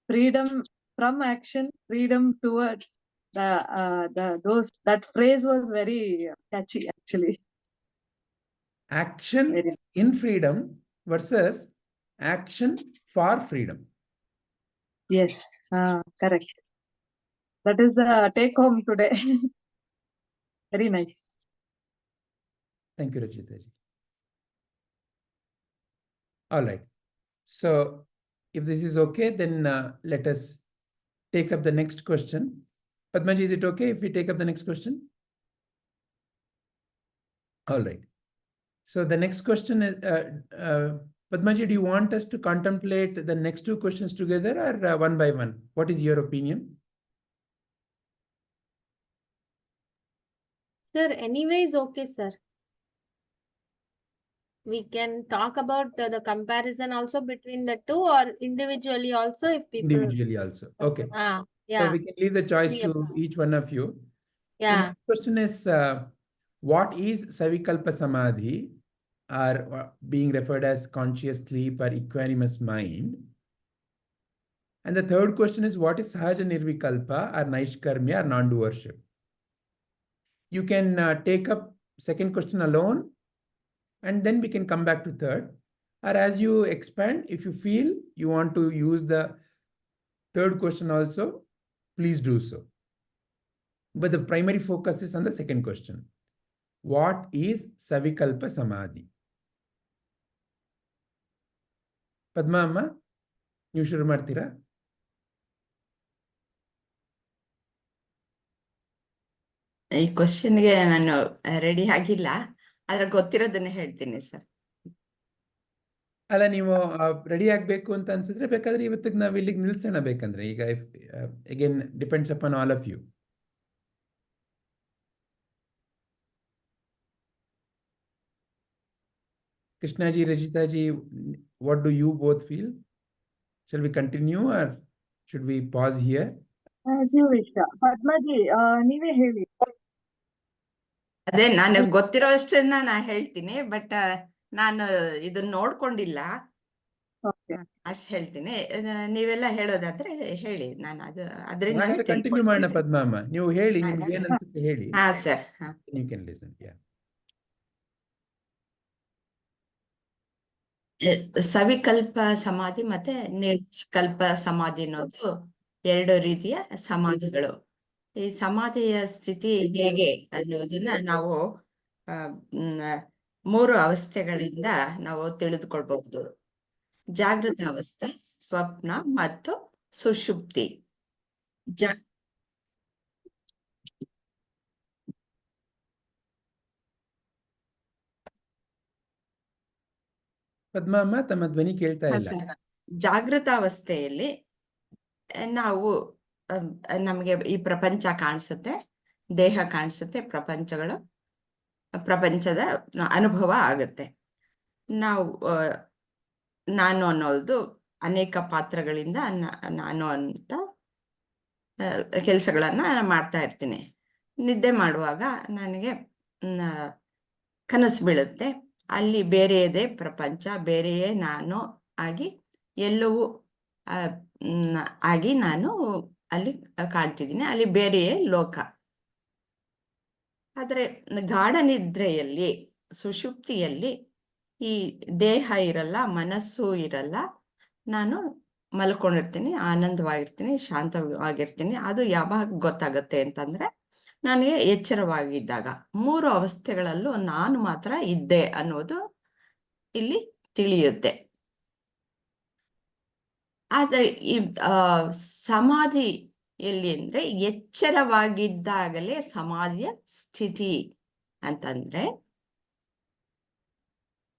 Freedom from action, freedom towards that phrase was very catchy actually. Action Very. in freedom versus action for freedom. Yes, correct. That is the take home today. Very nice. Thank you, Rachita ji. All right. So if this is okay, then let us take up the next question. Padmaji, is it okay if we take up the next question? All right. So the next question is, Padmaji, do you want us to contemplate the next two questions together or one by one? What is your opinion? Sir, anyways, okay, sir. We can talk about the comparison also between the two, or individually also if people... Individually also. Okay. Yeah. So we can leave the choice Clear. to each one of you. The Yeah. next question is, what is Savikalpa Samadhi, or being referred as conscious sleep or equanimous mind? And the third question is, what is Sahaja Nirvikalpa or Naishkarmya or non-doership? You can take up second question alone, and then we can come back to third. Or as you expand, if you feel you want to use the third question also, please do so. But the primary focus is on the second question. What is Savikalpa Samadhi? Padma Amma, ನೀವು ಶುರು ಮಾಡ್ತೀರಾ? ಈ ಕ್ವಶನ್ಗೆ ನಾನು ready ಆಗಿಲ್ಲ, ಆದ್ರೆ ಗೊತ್ತಿರೋದನ್ನ ಹೇಳ್ತೀನಿ sir. ಅಲ್ಲ, ನೀವು ರೆಡಿ ಆಗಬೇಕು ಅಂತ ಅನ್ಸಿದ್ರೆ ಬೇಕಾದ್ರೆ ಇವತ್ತಿಗೆ ನಾವು ಇಲ್ಲಿಗೆ ನಿಲ್ಸೋಣ. ಬೇಕಂದ್ರೆ ಈಗ again depends upon all of you. Krishnaji, Rajitaji, what do you both feel? Shall we continue or should we pause here? As you wish. Padmaji, ನೀವೇ ಹೇಳಿ. ಅದೇ ನನಗೆ ಗೊತ್ತಿರೋ ಅಷ್ಟನ್ನ ನಾ ಹೇಳ್ತೀನಿ, ಬಟ್ ನಾನು ಇದನ್ನ ನೋಡ್ಕೊಂಡಿಲ್ಲ, ಅಷ್ಟು ಹೇಳ್ತೀನಿ. ನೀವೆಲ್ಲ ಹೇಳೋದಾದ್ರೆ ಹೇಳಿ, ನಾನು ಅದ್ರಿಂದ ಕಂಟಿನ್ಯೂ ಮಾಡೋಣ. ಪದ್ಮಮ್ಮ, ನೀವು ಹೇಳಿ, ನಿಮ್ಗೆ ಏನ್ ಅನ್ಸುತ್ತೆ ಹೇಳಿ. ಹಾ sir. You can listen. Yeah. ಸವಿಕಲ್ಪ ಸಮಾಧಿ ಮತ್ತೆ ನಿರ್ವಿಕಲ್ಪ ಸಮಾಧಿ ಅನ್ನೋದು ಎರಡು ರೀತಿಯ ಸಮಾಧಿಗಳು. ಈ ಸಮಾಧಿಯ ಸ್ಥಿತಿ ಹೇಗೆ ಅನ್ನೋದನ್ನ ನಾವು ಮೂರು ಅವಸ್ಥೆಗಳಿಂದ ನಾವು ತಿಳಿದುಕೊಳ್ಬಹುದು. ಜಾಗೃತ ಅವಸ್ಥೆ, ಸ್ವಪ್ನ ಮತ್ತು ಸುಷುಪ್ತಿ. ಪದ್ಮಮ್ಮ, ತಮ್ಮ ಧ್ವನಿ ಕೇಳ್ತಾ ಇಲ್ಲ. ಜಾಗೃತ ಅವಸ್ಥೆಯಲ್ಲಿ ನಾವು ನಮಗೆ ಈ ಪ್ರಪಂಚ ಕಾಣಿಸುತ್ತೆ, ದೇಹ ಕಾಣಿಸುತ್ತೆ, ಪ್ರಪಂಚದ ಅನುಭವ ಆಗುತ್ತೆ. ನಾವು ನಾನು ಅನ್ನೋದು ಅನೇಕ ಪಾತ್ರಗಳಿಂದ ನಾನು ಅಂತ ಕೆಲಸಗಳನ್ನ ಮಾಡ್ತಾ ಇರ್ತೀನಿ. ನಿದ್ದೆ ಮಾಡುವಾಗ ನನಗೆ ಕನಸು ಬೀಳುತ್ತೆ. ಅಲ್ಲಿ ಬೇರೆಯದೇ ಪ್ರಪಂಚ, ಬೇರೆಯೇ ನಾನು ಆಗಿ ಎಲ್ಲವೂ ಆಗಿ ನಾನು ಅಲ್ಲಿ ಕಾಣ್ತಿದ್ದೀನಿ. ಅಲ್ಲಿ ಬೇರೆಯೇ ಲೋಕ. ಆದರೆ ಗಾಢ ನಿದ್ರೆಯಲ್ಲಿ, ಸುಷುಪ್ತಿಯಲ್ಲಿ ಈ ದೇಹ ಇರಲ್ಲ, ಮನಸ್ಸು ಇರಲ್ಲ. ನಾನು ಮಲ್ಕೊಂಡಿರ್ತೀನಿ, ಆನಂದವಾಗಿರ್ತೀನಿ, ಶಾಂತವಾಗಿರ್ತೀನಿ. ಅದು ಯಾವಾಗ ಗೊತ್ತಾಗತ್ತೆ ಅಂತಂದ್ರೆ ನನಗೆ ಎಚ್ಚರವಾಗಿದ್ದಾಗ. 3 ಅವಸ್ಥೆಗಳಲ್ಲೂ ನಾನು ಮಾತ್ರ ಇದ್ದೆ ಅನ್ನೋದು ಇಲ್ಲಿ ತಿಳಿಯುತ್ತೆ. ಆದರೆ ಈ ಸಮಾಧಿ ಎಲ್ಲಿ ಅಂದ್ರೆ ಎಚ್ಚರವಾಗಿದ್ದಾಗಲೇ ಸಮಾಧಿಯ ಸ್ಥಿತಿ ಅಂತಂದ್ರೆ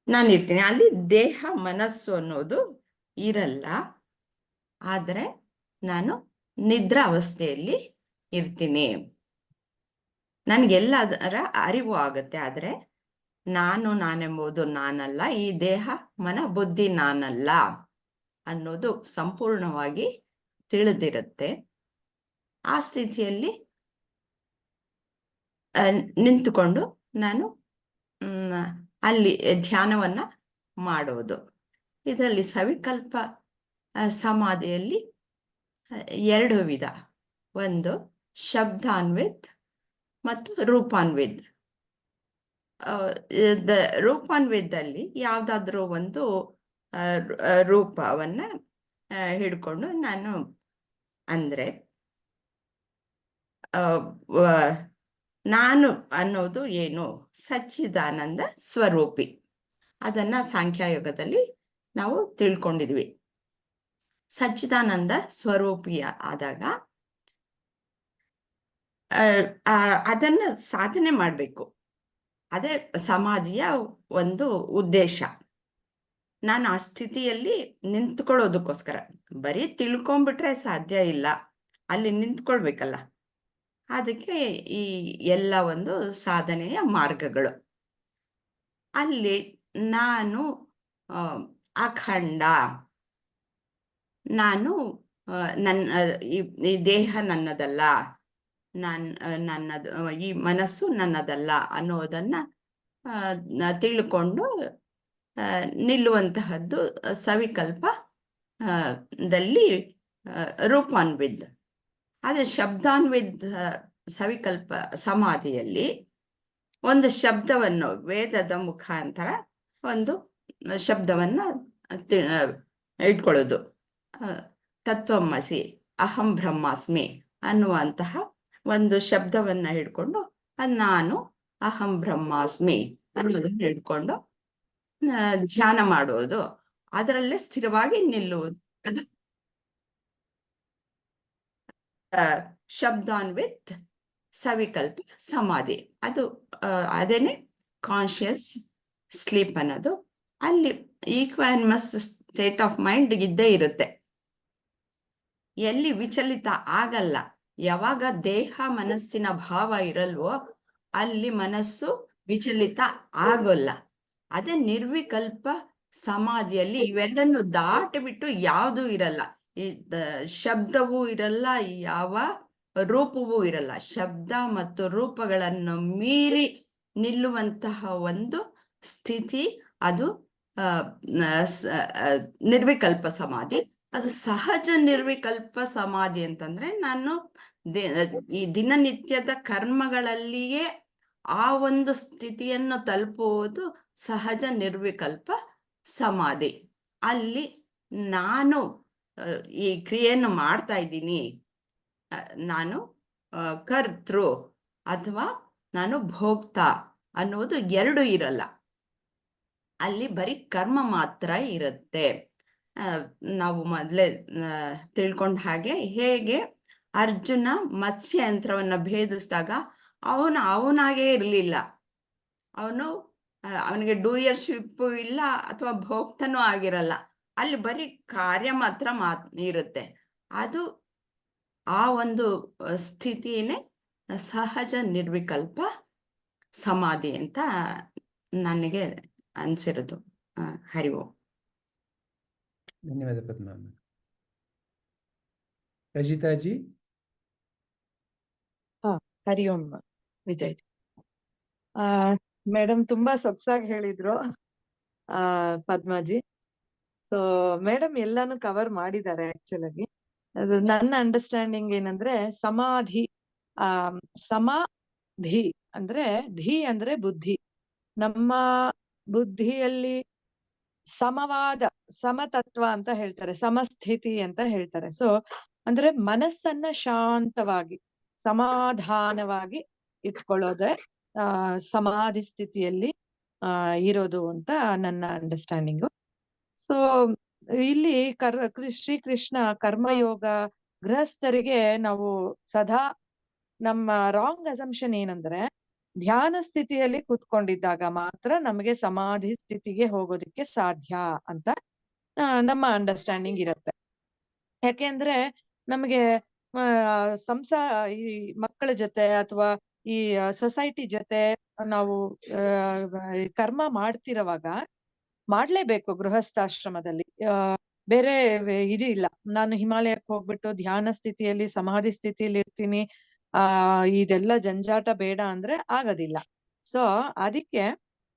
ನಾನಿರ್ತೀನಿ ಅಲ್ಲಿ. ದೇಹ ಮನಸ್ಸು ಅನ್ನೋದು ಇರಲ್ಲ, ಆದರೆ ನಾನು ನಿದ್ರಾ ಅವಸ್ಥೆಯಲ್ಲಿ ಇರ್ತೀನಿ. ನನಗೆಲ್ಲದರ ಅರಿವು ಆಗುತ್ತೆ, ಆದರೆ ನಾನೆಂಬುದು ನಾನಲ್ಲ, ಈ ದೇಹ ಮನ ಬುದ್ಧಿ ನಾನಲ್ಲ ಅನ್ನೋದು ಸಂಪೂರ್ಣವಾಗಿ ತಿಳಿದಿರುತ್ತೆ. ಆ ಸ್ಥಿತಿಯಲ್ಲಿ ನಿಂತುಕೊಂಡು ನಾನು ಅಲ್ಲಿ ಧ್ಯಾನವನ್ನ ಮಾಡೋದು. ಇದರಲ್ಲಿ ಸವಿಕಲ್ಪ ಸಮಾಧಿಯಲ್ಲಿ 2 ವಿಧ. ಒಂದು ಶಬ್ದಾನ್ವಿತ್ ಮತ್ತು ರೂಪಾನ್ವಿತ್. ರೂಪಾನ್ವಿತಲ್ಲಿ ಯಾವುದಾದ್ರೂ ಒಂದು ರೂಪವನ್ನ ಹಿಡ್ಕೊಂಡು ನಾನು, ಅಂದ್ರೆ ನಾನು ಅನ್ನೋದು ಏನು, ಸಚ್ಚಿದಾನಂದ ಸ್ವರೂಪಿ. ಅದನ್ನ ಸಾಂಖ್ಯಯೋಗದಲ್ಲಿ ನಾವು ತಿಳ್ಕೊಂಡಿದ್ವಿ. ಸಚ್ಚಿದಾನಂದ ಸ್ವರೂಪಿಯ ಆದಾಗ ಅದನ್ನ ಸಾಧನೆ ಮಾಡಬೇಕು. ಅದೇ ಸಮಾಧಿಯ ಒಂದು ಉದ್ದೇಶ. ನಾನು ಆ ಸ್ಥಿತಿಯಲ್ಲಿ ನಿಂತ್ಕೊಳ್ಳೋದಕ್ಕೋಸ್ಕರ, ಬರೀ ತಿಳ್ಕೊಂಡ್ಬಿಟ್ರೆ ಸಾಧ್ಯ ಇಲ್ಲ, ಅಲ್ಲಿ ನಿಂತ್ಕೊಳ್ಬೇಕಲ್ಲ. ಅದಕ್ಕೆ ಈ ಎಲ್ಲ ಒಂದು ಸಾಧನೆಯ ಮಾರ್ಗಗಳು. ಅಲ್ಲಿ ನಾನು ಅಖಂಡ, ನಾನು ಈ ದೇಹ ನನ್ನದಲ್ಲ, ನನ್ನದು, ಈ ಮನಸ್ಸು ನನ್ನದಲ್ಲ ಅನ್ನೋದನ್ನ ತಿಳ್ಕೊಂಡು ನಿಲ್ಲುವಂತಹದ್ದು ಸವಿಕಲ್ಪ ದಲ್ಲಿ ರೂಪಾನ್ವಿದ್. ಆದರೆ ಶಬ್ದಾನ್ವಿದ್ ಸವಿಕಲ್ಪ ಸಮಾಧಿಯಲ್ಲಿ ಒಂದು ಶಬ್ದವನ್ನು, ವೇದದ ಮುಖಾಂತರ ಒಂದು ಶಬ್ದವನ್ನ ಇಟ್ಕೊಳ್ಳೋದು. ತತ್ವಮಸಿ, ಅಹಂ ಬ್ರಹ್ಮಾಸ್ಮಿ ಅನ್ನುವಂತಹ ಒಂದು ಶಬ್ದವನ್ನ ಹಿಡ್ಕೊಂಡು ನಾನು ಅಹಂ ಬ್ರಹ್ಮಾಸ್ಮಿ ಅನ್ನೋದನ್ನ ಹಿಡ್ಕೊಂಡು ಧ್ಯಾನ ಮಾಡುವುದು. ಅದರಲ್ಲೇ ಸ್ಥಿರವಾಗಿ ನಿಲ್ಲುವುದು. ಅದು ಶಬ್ದಾನ್ವಿತ್ ಸವಿಕಲ್ಪ ಸಮಾಧಿ. ಅದು ಅದೇನೆ ಕಾನ್ಶಿಯಸ್ ಸ್ಲೀಪ್ ಅನ್ನೋದು. ಅಲ್ಲಿ ಈಕ್ವಾನಿಮಸ್ ಸ್ಟೇಟ್ ಆಫ್ ಮೈಂಡ್ ಇದ್ದೇ ಇರುತ್ತೆ, ಎಲ್ಲಿ ವಿಚಲಿತ ಆಗಲ್ಲ. ಯಾವಾಗ ದೇಹ ಮನಸ್ಸಿನ ಭಾವ ಇರಲ್ವೋ ಅಲ್ಲಿ ಮನಸ್ಸು ವಿಚಲಿತ ಆಗೋಲ್ಲ. ಅದೇ ನಿರ್ವಿಕಲ್ಪ ಸಮಾಧಿಯಲ್ಲಿ ಇವೆರಡನ್ನು ದಾಟಿ ಬಿಟ್ಟು ಯಾವುದೂ ಇರಲ್ಲ. ಶಬ್ದವೂ ಇರಲ್ಲ, ಯಾವ ರೂಪವೂ ಇರಲ್ಲ. ಶಬ್ದ ಮತ್ತು ರೂಪಗಳನ್ನು ಮೀರಿ ನಿಲ್ಲುವಂತಹ ಒಂದು ಸ್ಥಿತಿ, ಅದು ನಿರ್ವಿಕಲ್ಪ ಸಮಾಧಿ. ಅದು ಸಹಜ ನಿರ್ವಿಕಲ್ಪ ಸಮಾಧಿ ಅಂತಂದ್ರೆ ನಾನು ಈ ದಿನನಿತ್ಯದ ಕರ್ಮಗಳಲ್ಲಿಯೇ ಆ ಒಂದು ಸ್ಥಿತಿಯನ್ನು ತಲುಪುವುದು ಸಹಜ ನಿರ್ವಿಕಲ್ಪ ಸಮಾಧಿ. ಅಲ್ಲಿ ನಾನು ಈ ಕ್ರಿಯೆಯನ್ನು ಮಾಡ್ತಾ ಇದ್ದೀನಿ, ನಾನು ಕರ್ತೃ ಅಥವಾ ನಾನು ಭೋಕ್ತ ಅನ್ನೋದು 2 ಇರಲ್ಲ. ಅಲ್ಲಿ ಬರೀ ಕರ್ಮ ಮಾತ್ರ ಇರುತ್ತೆ. ನಾವು ಮೊದಲೇ ತಿಳ್ಕೊಂಡ ಹಾಗೆ, ಹೇಗೆ ಅರ್ಜುನ ಮತ್ಸ್ಯ ಯಂತ್ರವನ್ನ ಭೇದಿಸಿದಾಗ ಅವನಾಗೇ ಇರಲಿಲ್ಲ, ಅವನಿಗೆ ಡೂಯರ್ಶಿಪ್ ಇಲ್ಲ ಅಥವಾ ಭೋಕ್ತನೂ ಆಗಿರಲ್ಲ. ಅಲ್ಲಿ ಬರೀ ಕಾರ್ಯ ಮಾತ್ರ ಇರುತ್ತೆ. ಅದು ಆ ಒಂದು ಸ್ಥಿತಿನೇ ಸಹಜ ನಿರ್ವಿಕಲ್ಪ ಸಮಾಧಿ ಅಂತ ನನಗೆ ಅನ್ಸಿರೋದು. ಹರಿ ಓಂ. ಧನ್ಯವಾದ ಪದ್ಮ. ರಜಿತಾಜಿ. ಹರಿ ಓಂ ವಿಜಯ್. ಮೇಡಮ್ ತುಂಬಾ ಸೊಗಸಾಗಿ ಹೇಳಿದ್ರು ಪದ್ಮಾಜಿ. ಸೊ ಮೇಡಮ್ ಎಲ್ಲಾನು ಕವರ್ ಮಾಡಿದ್ದಾರೆ ಆಕ್ಚುಲಾಗಿ. ಅದು ನನ್ನ ಅಂಡರ್ಸ್ಟ್ಯಾಂಡಿಂಗ್ ಏನಂದ್ರೆ, ಸಮಾಧಿ ಸಮಾಧಿ ಅಂದ್ರೆ ಧಿ ಅಂದ್ರೆ ಬುದ್ಧಿ. ನಮ್ಮ ಬುದ್ಧಿಯಲ್ಲಿ ಸಮತತ್ವ ಅಂತ ಹೇಳ್ತಾರೆ, ಸಮಸ್ಥಿತಿ ಅಂತ ಹೇಳ್ತಾರೆ. ಸೊ ಅಂದ್ರೆ ಮನಸ್ಸನ್ನ ಶಾಂತವಾಗಿ ಸಮಾಧಾನವಾಗಿ ಇಟ್ಕೊಳ್ಳೋದೆ ಸಮಾಧಿ ಸ್ಥಿತಿಯಲ್ಲಿ ಇರೋದು ಅಂತ ನನ್ನ ಅಂಡರ್ಸ್ಟ್ಯಾಂಡಿಂಗು. ಸೊ ಇಲ್ಲಿ ಶ್ರೀಕೃಷ್ಣ ಕರ್ಮಯೋಗ ಗೃಹಸ್ಥರಿಗೆ ನಾವು ಸದಾ ನಮ್ಮ ರಾಂಗ್ ಅಸಂಪ್ಷನ್ ಏನಂದ್ರೆ ಧ್ಯಾನ ಸ್ಥಿತಿಯಲ್ಲಿ ಕೂತ್ಕೊಂಡಿದ್ದಾಗ ಮಾತ್ರ ನಮಗೆ ಸಮಾಧಿ ಸ್ಥಿತಿಗೆ ಹೋಗೋದಕ್ಕೆ ಸಾಧ್ಯ ಅಂತ ನಮ್ಮ ಅಂಡರ್ಸ್ಟ್ಯಾಂಡಿಂಗ್ ಇರುತ್ತೆ. ಯಾಕೆಂದ್ರೆ ನಮಗೆ ಈ ಮಕ್ಕಳ ಜೊತೆ ಅಥವಾ ಈ ಸೊಸೈಟಿ ಜೊತೆ ನಾವು ಕರ್ಮ ಮಾಡ್ತಿರುವಾಗ ಮಾಡ್ಲೇಬೇಕು ಗೃಹಸ್ಥಾಶ್ರಮದಲ್ಲಿ. ಬೇರೆ ಇದು ಇಲ್ಲ, ನಾನು ಹಿಮಾಲಯಕ್ಕೆ ಹೋಗ್ಬಿಟ್ಟು ಧ್ಯಾನ ಸ್ಥಿತಿಯಲ್ಲಿ ಸಮಾಧಿ ಸ್ಥಿತಿಯಲ್ಲಿ ಇರ್ತೀನಿ, ಇದೆಲ್ಲ ಜಂಜಾಟ ಬೇಡ ಅಂದ್ರೆ ಆಗೋದಿಲ್ಲ. ಸೊ ಅದಕ್ಕೆ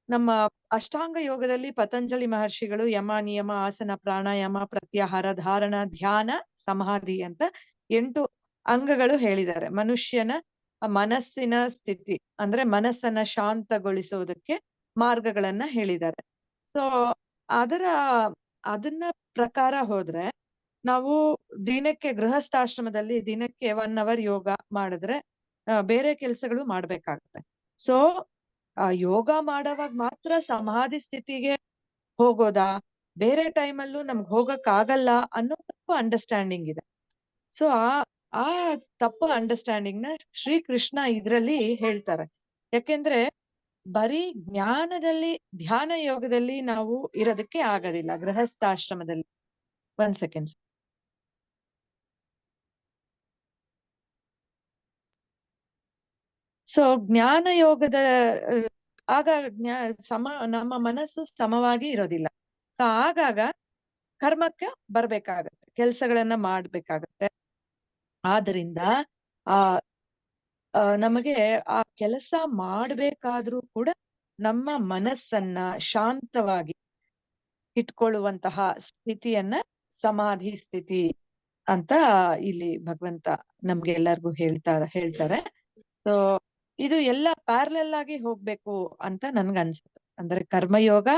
ನಮ್ಮ ಅಷ್ಟಾಂಗ ಯೋಗದಲ್ಲಿ ಪತಂಜಲಿ ಮಹರ್ಷಿಗಳು ಯಮ, ನಿಯಮ, ಆಸನ, ಪ್ರಾಣಾಯಾಮ, ಪ್ರತ್ಯಾಹಾರ, ಧಾರಣ, ಧ್ಯಾನ, ಸಮಾಧಿ ಅಂತ 8 ಅಂಗಗಳು ಹೇಳಿದ್ದಾರೆ. ಮನುಷ್ಯನ ಮನಸ್ಸಿನ ಸ್ಥಿತಿ ಅಂದ್ರೆ ಮನಸ್ಸನ್ನ ಶಾಂತಗೊಳಿಸೋದಕ್ಕೆ ಮಾರ್ಗಗಳನ್ನ ಹೇಳಿದ್ದಾರೆ. ಸೊ ಅದನ್ನ ಪ್ರಕಾರ ಹೋದ್ರೆ ನಾವು ದಿನಕ್ಕೆ ಗೃಹಸ್ಥಾಶ್ರಮದಲ್ಲಿ ದಿನಕ್ಕೆ 1 hour ಯೋಗ ಮಾಡಿದ್ರೆ ಬೇರೆ ಕೆಲ್ಸಗಳು ಮಾಡ್ಬೇಕಾಗತ್ತೆ. ಸೊ ಯೋಗ ಮಾಡೋವಾಗ ಮಾತ್ರ ಸಮಾಧಿ ಸ್ಥಿತಿಗೆ ಹೋಗೋದಾ, ಬೇರೆ ಟೈಮಲ್ಲೂ ನಮ್ಗೆ ಹೋಗಕ್ ಆಗಲ್ಲ ಅನ್ನೋ ತಪ್ಪು ಅಂಡರ್ಸ್ಟ್ಯಾಂಡಿಂಗ್ ಇದೆ. ಸೊ ಆ ತಪ್ಪು ಅಂಡರ್ಸ್ಟ್ಯಾಂಡಿಂಗ್ ನ ಶ್ರೀಕೃಷ್ಣ ಇದ್ರಲ್ಲಿ ಹೇಳ್ತಾರೆ. ಯಾಕೆಂದ್ರೆ ಬರೀ ಜ್ಞಾನದಲ್ಲಿ ಧ್ಯಾನ ಯೋಗದಲ್ಲಿ ನಾವು ಇರೋದಕ್ಕೆ ಆಗೋದಿಲ್ಲ ಗೃಹಸ್ಥಾಶ್ರಮದಲ್ಲಿ. 1 second. ಸೊ ಜ್ಞಾನ ಯೋಗದ ಆಗ ನಮ್ಮ ಮನಸ್ಸು ಸಮವಾಗಿ ಇರೋದಿಲ್ಲ. ಸೊ ಆಗಾಗ ಕರ್ಮಕ್ಕೆ ಬರ್ಬೇಕಾಗತ್ತೆ, ಕೆಲ್ಸಗಳನ್ನ ಮಾಡ್ಬೇಕಾಗತ್ತೆ. ಆದ್ರಿಂದ ನಮಗೆ ಆ ಕೆಲಸ ಮಾಡ್ಬೇಕಾದ್ರೂ ಕೂಡ ನಮ್ಮ ಮನಸ್ಸನ್ನ ಶಾಂತವಾಗಿ ಇಟ್ಕೊಳ್ಳುವಂತಹ ಸ್ಥಿತಿಯನ್ನ ಸಮಾಧಿ ಸ್ಥಿತಿ ಅಂತ ಇಲ್ಲಿ ಭಗವಂತ ನಮ್ಗೆ ಎಲ್ಲರಿಗೂ ಹೇಳ್ತಾರೆ. ಸೊ ಇದು ಎಲ್ಲ ಪ್ಯಾರಲಲ್ ಆಗಿ ಹೋಗ್ಬೇಕು ಅಂತ ನನ್ಗ ಅನ್ಸುತ್ತೆ. ಅಂದ್ರೆ ಕರ್ಮಯೋಗ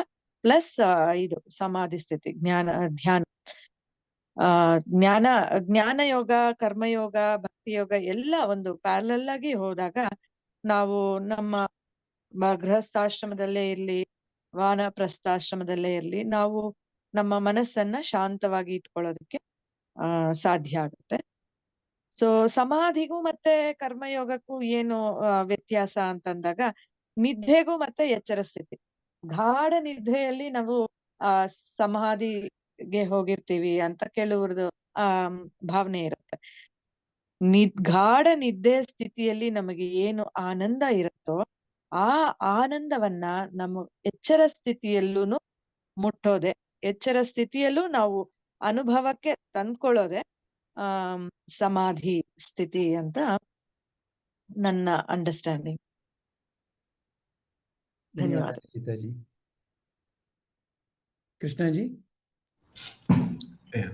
ಪ್ಲಸ್ ಇದು ಸಮಾಧಿ ಸ್ಥಿತಿ, ಧ್ಯಾನ, ಜ್ಞಾನ ಯೋಗ, ಕರ್ಮಯೋಗ, ಭಕ್ತಿ ಯೋಗ ಎಲ್ಲ ಒಂದು ಪ್ಯಾರಲಲ್ ಆಗಿ ಹೋದಾಗ ನಾವು ನಮ್ಮ ಗೃಹಸ್ಥಾಶ್ರಮದಲ್ಲೇ ಇರ್ಲಿ, ವಾನಪ್ರಸ್ಥಾಶ್ರಮದಲ್ಲೇ ಇರ್ಲಿ, ನಾವು ನಮ್ಮ ಮನಸ್ಸನ್ನ ಶಾಂತವಾಗಿ ಇಟ್ಕೊಳ್ಳೋದಕ್ಕೆ ಸಾಧ್ಯ ಆಗುತ್ತೆ. ಸೊ ಸಮಾಧಿಗೂ ಮತ್ತೆ ಕರ್ಮಯೋಗಕ್ಕೂ ಏನು ವ್ಯತ್ಯಾಸ ಅಂತಂದಾಗ ನಿದ್ದೆಗೂ ಮತ್ತೆ ಎಚ್ಚರ ಸ್ಥಿತಿ. ಗಾಢ ನಿದ್ದೆಯಲ್ಲಿ ನಾವು ಸಮಾಧಿಗೆ ಹೋಗಿರ್ತೀವಿ ಅಂತ ಕೆಲವ್ರದ್ದು ಭಾವನೆ ಇರುತ್ತೆ. ಗಾಢ ನಿದ್ದೆ ಸ್ಥಿತಿಯಲ್ಲಿ ನಮಗೆ ಏನು ಆನಂದ ಇರುತ್ತೋ ಆ ಆನಂದವನ್ನ ನಮ್ಮ ಎಚ್ಚರ ಸ್ಥಿತಿಯಲ್ಲೂ ಮುಟ್ಟೋದೆ, ಎಚ್ಚರ ಸ್ಥಿತಿಯಲ್ಲೂ ನಾವು ಅನುಭವಕ್ಕೆ ತಂದ್ಕೊಳ್ಳೋದೆ ಸಮಾಧಿ ಸ್ಥಿತಿ ಅಂತ ನನ್ನ ಅಂಡರ್ಸ್ಟ್ಯಾಂಡಿಂಗ್. ಧನ್ಯವಾದ ಗೀತಾಜಿ. ಕೃಷ್ಣಜಿ. Yeah.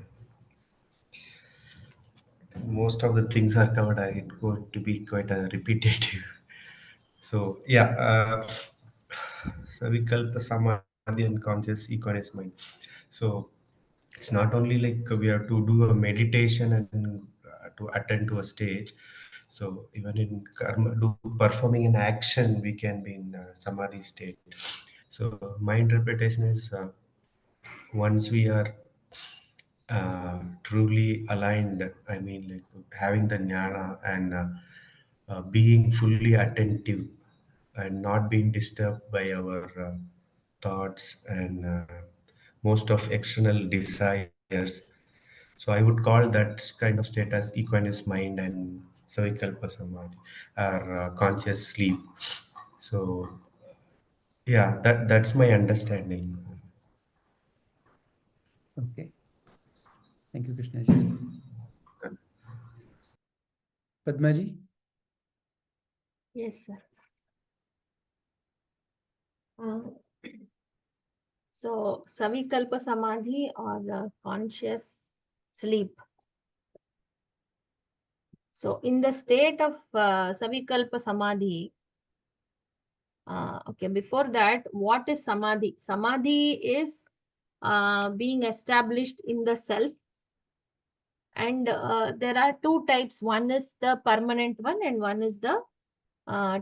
Most of the things are covered. It's going to be quite a repetitive. So yeah, Savikalpa Samadhi and conscious equanimous mind. So it's not only like we have to do a meditation and to attend to a stage. So even in karma, performing an action, we can be in samadhi state. So my interpretation is once we are truly aligned, I mean, like having the jnana and being fully attentive and not being disturbed by our thoughts and most of external desires. So I would call that kind of state as equanimous mind and savikalpa samadhi, or conscious sleep. So yeah, that's my understanding. Okay. Thank you, Krishnaji. Padmaji? Yes, sir. So, Savikalpa Samadhi or conscious sleep. So, in the state of Savikalpa Samadhi, okay, before that, what is Samadhi? Samadhi is being established in the self. And there are two types. One is the permanent one and one is the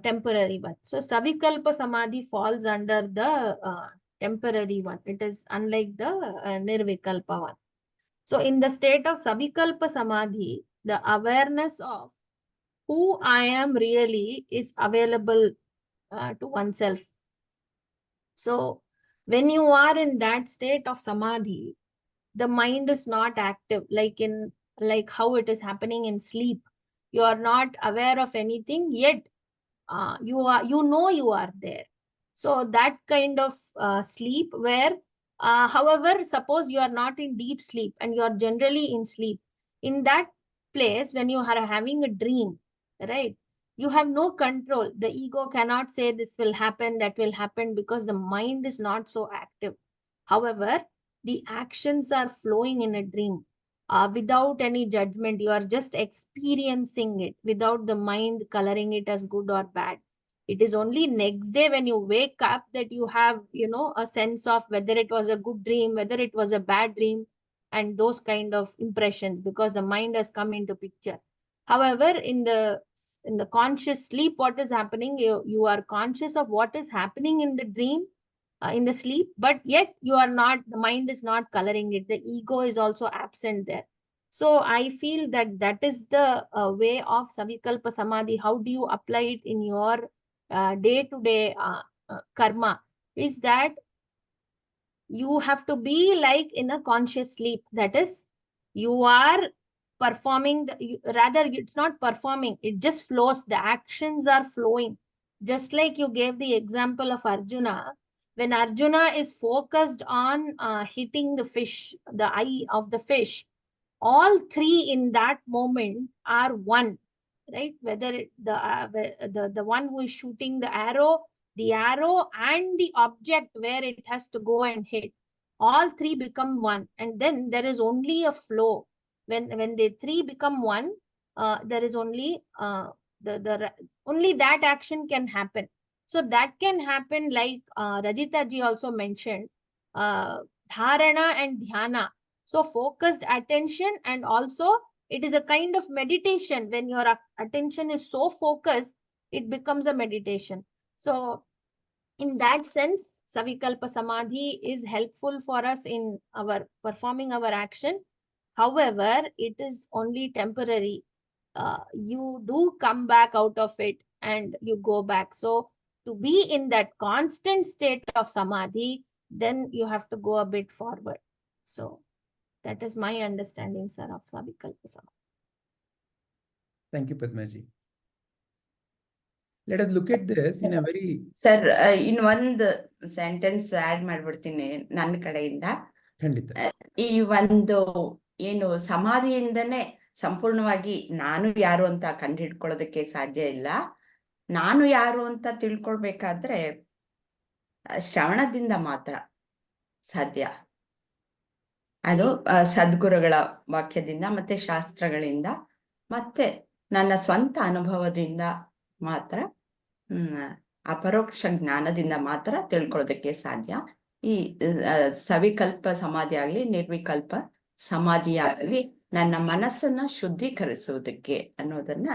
temporary one. So Savikalpa Samadhi falls under the temporary one. It is unlike the Nirvikalpa one. So in the state of Savikalpa Samadhi, the awareness of who I am really is available to oneself. So when you are in that state of Samadhi, the mind is not active like how it is happening in sleep. You are not aware of anything, yet you are there. So that kind of sleep where however, suppose you are not in deep sleep and you are generally in sleep, in that place when you are having a dream, right, you have no control. The ego cannot say this will happen, that will happen, because the mind is not so active. However, the actions are flowing in a dream without any judgment. You are just experiencing it without the mind coloring it as good or bad. It is only next day when you wake up that you have, a sense of whether it was a good dream, whether it was a bad dream, and those kind of impressions, because the mind has come into picture. However, in the conscious sleep, what is happening? You are conscious of what is happening in the dream, in the sleep, but yet you are not, the mind is not coloring it. The ego is also absent there. So I feel that that is the way of Savikalpa Samadhi. How do you apply it in your day-to-day karma? Is that you have to be like in a conscious sleep. That is, you are performing, rather it's not performing, it just flows. The actions are flowing. Just like you gave the example of Arjuna. When Arjuna is focused on hitting the fish, the eye of the fish, all three in that moment are one, right? Whether the one who is shooting the arrow and the object where it has to go and hit, all three become one, and then there is only a flow. When the three become one, there is only only that action can happen. So that can happen like Rajita ji also mentioned, dharana and dhyana. So focused attention, and also it is a kind of meditation. When your attention is so focused, it becomes a meditation. So in that sense, Savikalpa Samadhi is helpful for us in our performing our action. However, it is only temporary. You do come back out of it and you go back. So to be in that constant state of Samadhi, then you have to go a bit forward. So that is my understanding, sir, of Savikalpa Samadhi. Thank you, Padmaji. Let us look at this in a very... sir ಇನ್ನೊಂದು sentence add ಮಾಡ್ಬಿಡ್ತೀನಿ ನನ್ನ ಕಡೆಯಿಂದ. ಖಂಡಿತ. ಈ ಒಂದು ಏನು ಸಮಾಧಿಯಿಂದನೇ ಸಂಪೂರ್ಣವಾಗಿ ನಾನು ಯಾರು ಅಂತ ಕಂಡುಹಿಡ್ಕೊಳ್ಳೋದಕ್ಕೆ ಸಾಧ್ಯ ಇಲ್ಲ. ನಾನು ಯಾರು ಅಂತ ತಿಳ್ಕೊಳ್ಬೇಕಾದ್ರೆ ಶ್ರವಣದಿಂದ ಮಾತ್ರ ಸಾಧ್ಯ. ಅದು ಸದ್ಗುರುಗಳ ವಾಕ್ಯದಿಂದ ಮತ್ತೆ ಶಾಸ್ತ್ರಗಳಿಂದ ಮತ್ತೆ ನನ್ನ ಸ್ವಂತ ಅನುಭವದಿಂದ ಮಾತ್ರ, ಅಪರೋಕ್ಷ ಜ್ಞಾನದಿಂದ ಮಾತ್ರ ತಿಳ್ಕೊಳ್ಳೋದಕ್ಕೆ ಸಾಧ್ಯ. ಈ ಸವಿಕಲ್ಪ ಸಮಾಧಿ ಆಗಲಿ ನಿರ್ವಿಕಲ್ಪ ಸಮಾಧಿ ಆಗಲಿ ನನ್ನ ಮನಸ್ಸನ್ನ ಶುದ್ಧೀಕರಿಸುವುದಕ್ಕೆ ಅನ್ನೋದನ್ನ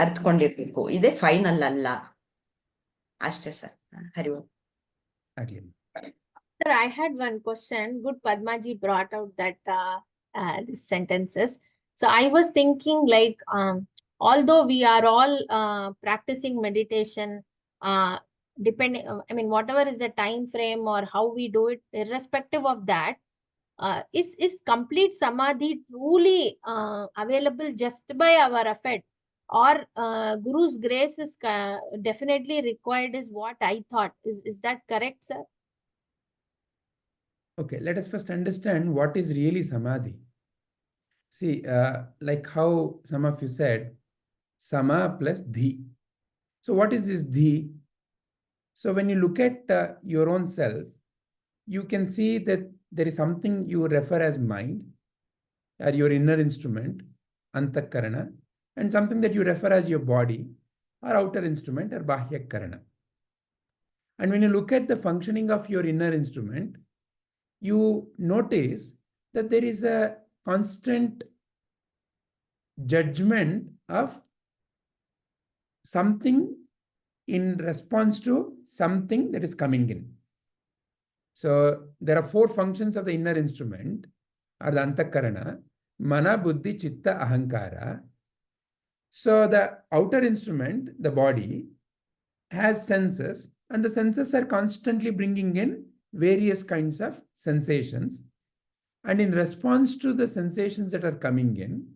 ಅರ್ಥಕೊಂಡಿರ್ಬೇಕು. ಇದೇ ಫೈನಲ್ ಅಲ್ಲ. ಅಷ್ಟೇ sir. Hari Om. Sir, I had one question. Good, Padmaji brought out that sentences. So I was thinking like, although we are all practicing meditation, depending, I mean, whatever is the time frame or how we do it, irrespective of that, is complete samadhi truly available just by our effort, or Guru's grace is definitely required, is what I thought. Is that correct, sir? Okay, let us first understand what is really samadhi. See, like how some of you said, sama plus dhi. So what is this dhi? So when you look at your own self, you can see that there is something you refer as mind, or your inner instrument, antakarana, and something that you refer as your body, or outer instrument, or bahyakarana. And when you look at the functioning of your inner instrument, you notice that there is a constant judgment of something in response to something that is coming in. So there are 4 functions of the inner instrument, or the antakarana: mana, buddhi, chitta, ahankara. So the outer instrument, the body, has senses, and the senses are constantly bringing in various kinds of sensations. And in response to the sensations that are coming in,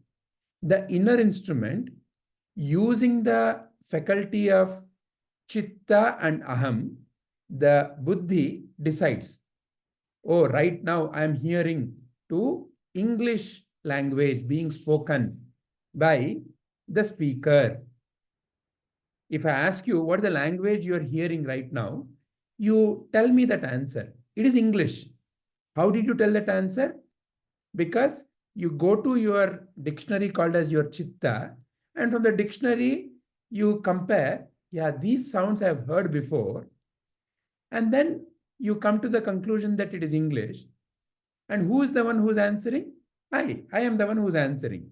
the inner instrument, using the faculty of chitta and aham, the buddhi decides, oh, right now I am hearing to English language being spoken by the speaker. If I ask you what is the language you are hearing right now, you tell me that answer. It is English. How did you tell that answer? Because you go to your dictionary called as your chitta, and from the dictionary you compare, yeah, these sounds I have heard before, and then you come to the conclusion that it is English. And who is the one who's answering? I am the one who's answering.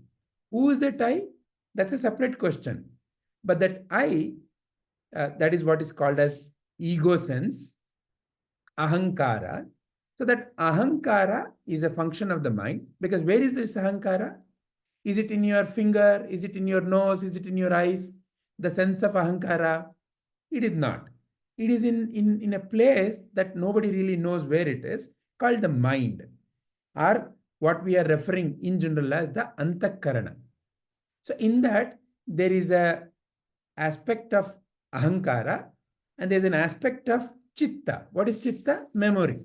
Who is that I? That's a separate question. But that I, that is what is called as ego sense, ahankara. So that ahankara is a function of the mind, because where is this ahankara? Is it in your finger? Is it in your nose? Is it in your eyes? The sense of ahankara? It is not. It is in a place that nobody really knows where it is, called the mind, or what we are referring in general as the antakarana. So in that, there is a aspect of ahankara, and there's an aspect of chitta. What is chitta? Memory.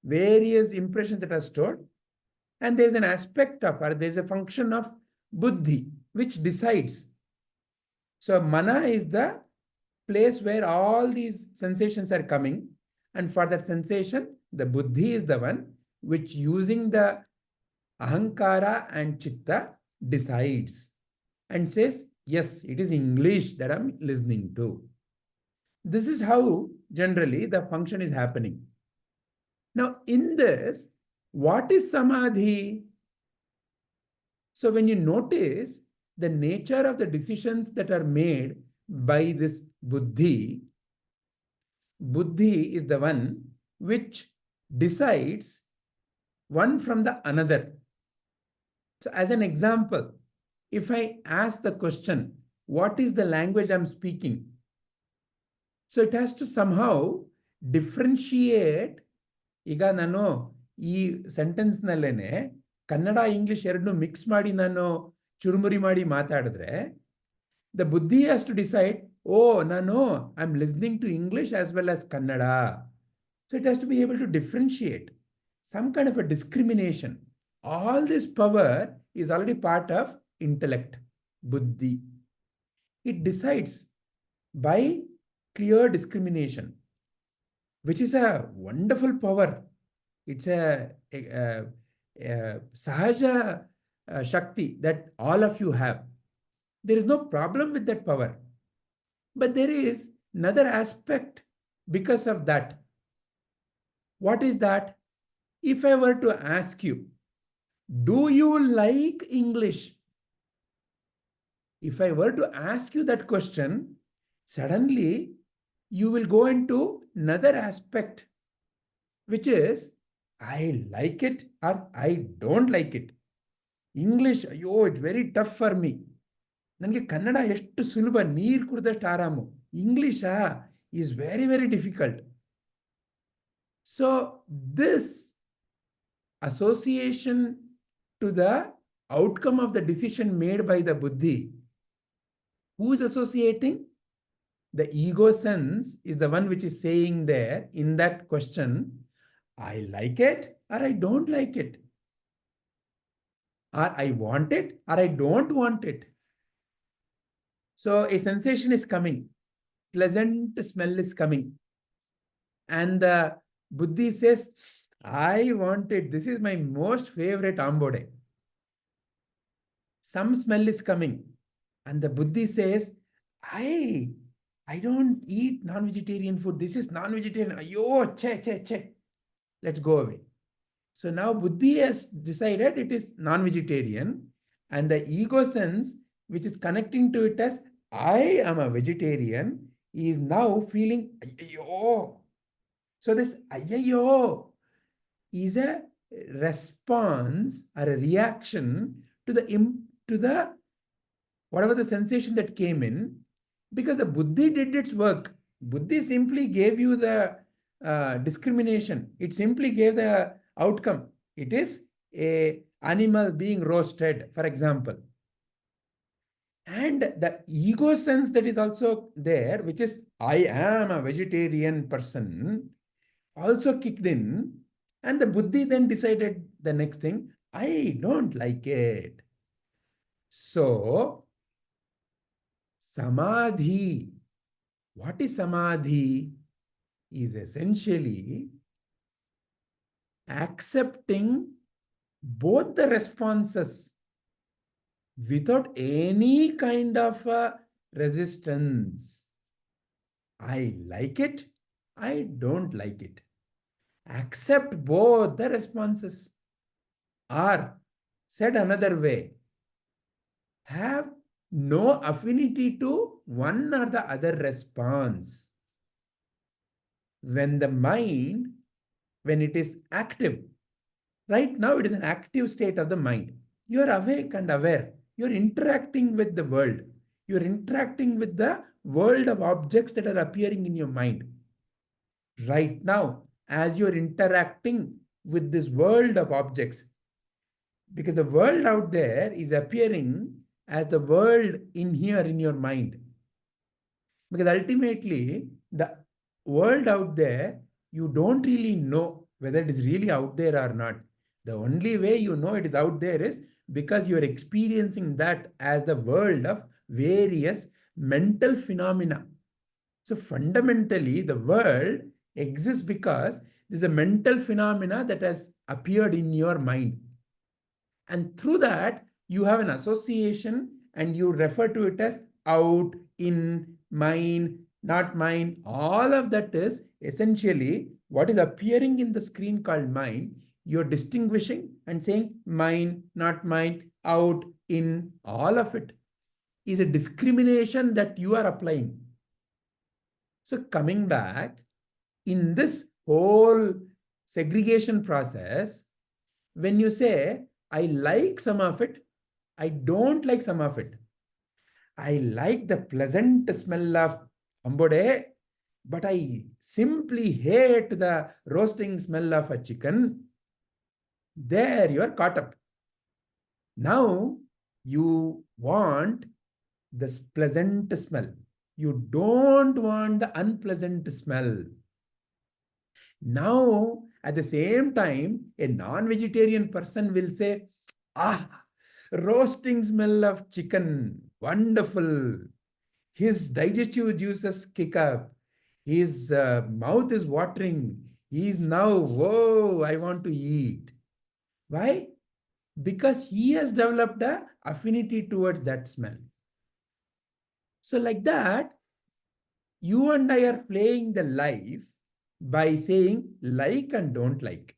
Various impressions that are stored. And there's an aspect of, or there's a function of buddhi, which decides. So mana is the place where all these sensations are coming. And for that sensation, the buddhi is the one which, using the ahankara and chitta, decides and says, yes, it is English that I'm listening to. This is how generally the function is happening. Now, in this, what is samadhi? So when you notice the nature of the decisions that are made by this buddhi, buddhi is the one which decides one from the another. So as an example, if I ask the question, what is the language I'm speaking? So it has to somehow differentiate. ಈಗ ನಾನು ಈ ಸೆಂಟೆನ್ಸ್ನಲ್ಲೇನೆ Kannada English ಎರಡು mix ಮಾಡಿ ನಾನು ಚುರುಮುರಿ ಮಾಡಿ ಮಾತಾಡಿದ್ರೆ, the ಬುದ್ಧಿ has to decide, ಓ, ನಾನು I am listening to English as well as Kannada. So it has to be able to differentiate some kind of a discrimination. All this power is already part of intellect, buddhi. It decides by clear discrimination, which is a wonderful power. It's a sahaja shakti that all of you have. There is no problem with that power. But there is another aspect because of that. What is that? If I were to ask you, do you like English? If I were to ask you that question, suddenly you will go into another aspect, which is, I like it or I don't like it. English, it's very tough for me. ನನಗೆ ಕನ್ನಡ ಎಷ್ಟು ಸುಲಭ, ನೀರು ಕುಡಿದಷ್ಟು ಆರಾಮು. English is very, very difficult. So this association to the outcome of the decision made by the buddhi, who is associating? The ego sense is the one which is saying there in that question, I like it or I don't like it, or I want it or I don't want it. So a sensation is coming, pleasant smell is coming, and the buddhi says, I want it. This is my most favorite ambode. Some smell is coming, and the buddhi says, I don't eat non-vegetarian food. This is non-vegetarian. Ayo, che. Let's go away. So now Buddhi has decided it is non-vegetarian, and the ego sense, which is connecting to it as I am a vegetarian, is now feeling ayyo. So this ayyo is a response or a reaction to the whatever the sensation that came in, because the Buddhi did its work. Buddhi simply gave you the discrimination. It simply gave the outcome. It is a animal being roasted, for example. And the ego sense that is also there, which is I am a vegetarian person, also kicked in. And the Buddhi then decided the next thing, I don't like it. So, Samadhi. What is Samadhi? Is essentially accepting both the responses without any kind of resistance. I like it, I don't like it. Accept both the responses. Or, said another way, have no affinity to one or the other response. When the mind, when it is active, right now it is an active state of the mind. You are awake and aware. You are interacting with the world. You are interacting with the world of objects that are appearing in your mind. Right now, as you are interacting with this world of objects, because the world out there is appearing as the world in here in your mind. Because ultimately, the world out there, you don't really know whether it is really out there or not. The only way you know it is out there is because you are experiencing that as the world of various mental phenomena. So fundamentally, the world exists because there's a mental phenomena that has appeared in your mind. And through that, you have an association and you refer to it as out, in, mine, not mine. All of that is essentially what is appearing in the screen called mind. You're distinguishing and saying mine, not mine, out, in, all of it is a discrimination that you are applying. So coming back, in this whole segregation process, when you say, I like some of it, I don't like some of it. I like the pleasant smell of ambode, but I simply hate the roasting smell of a chicken. There you are caught up. Now you want this pleasant smell. You don't want the unpleasant smell. Now, at the same time, a non-vegetarian person will say, roasting smell of chicken, wonderful. His digestive juices kick up. His mouth is watering. He is now, whoa, I want to eat. Why? Because he has developed an affinity towards that smell. So like that, you and I are playing the life by saying like and don't like.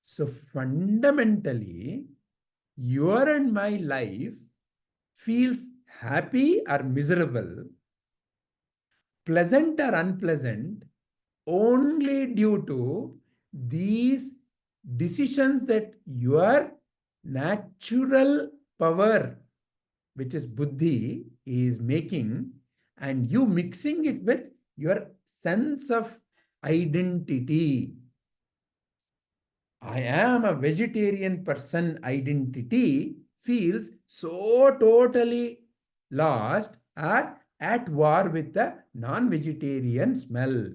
So fundamentally, your and my life feels happy or miserable, pleasant or unpleasant, only due to these decisions that your natural power, which is buddhi, is making, and you mixing it with your sense of identity. I am a vegetarian person identity feels so totally lost or at war with the non-vegetarian smell.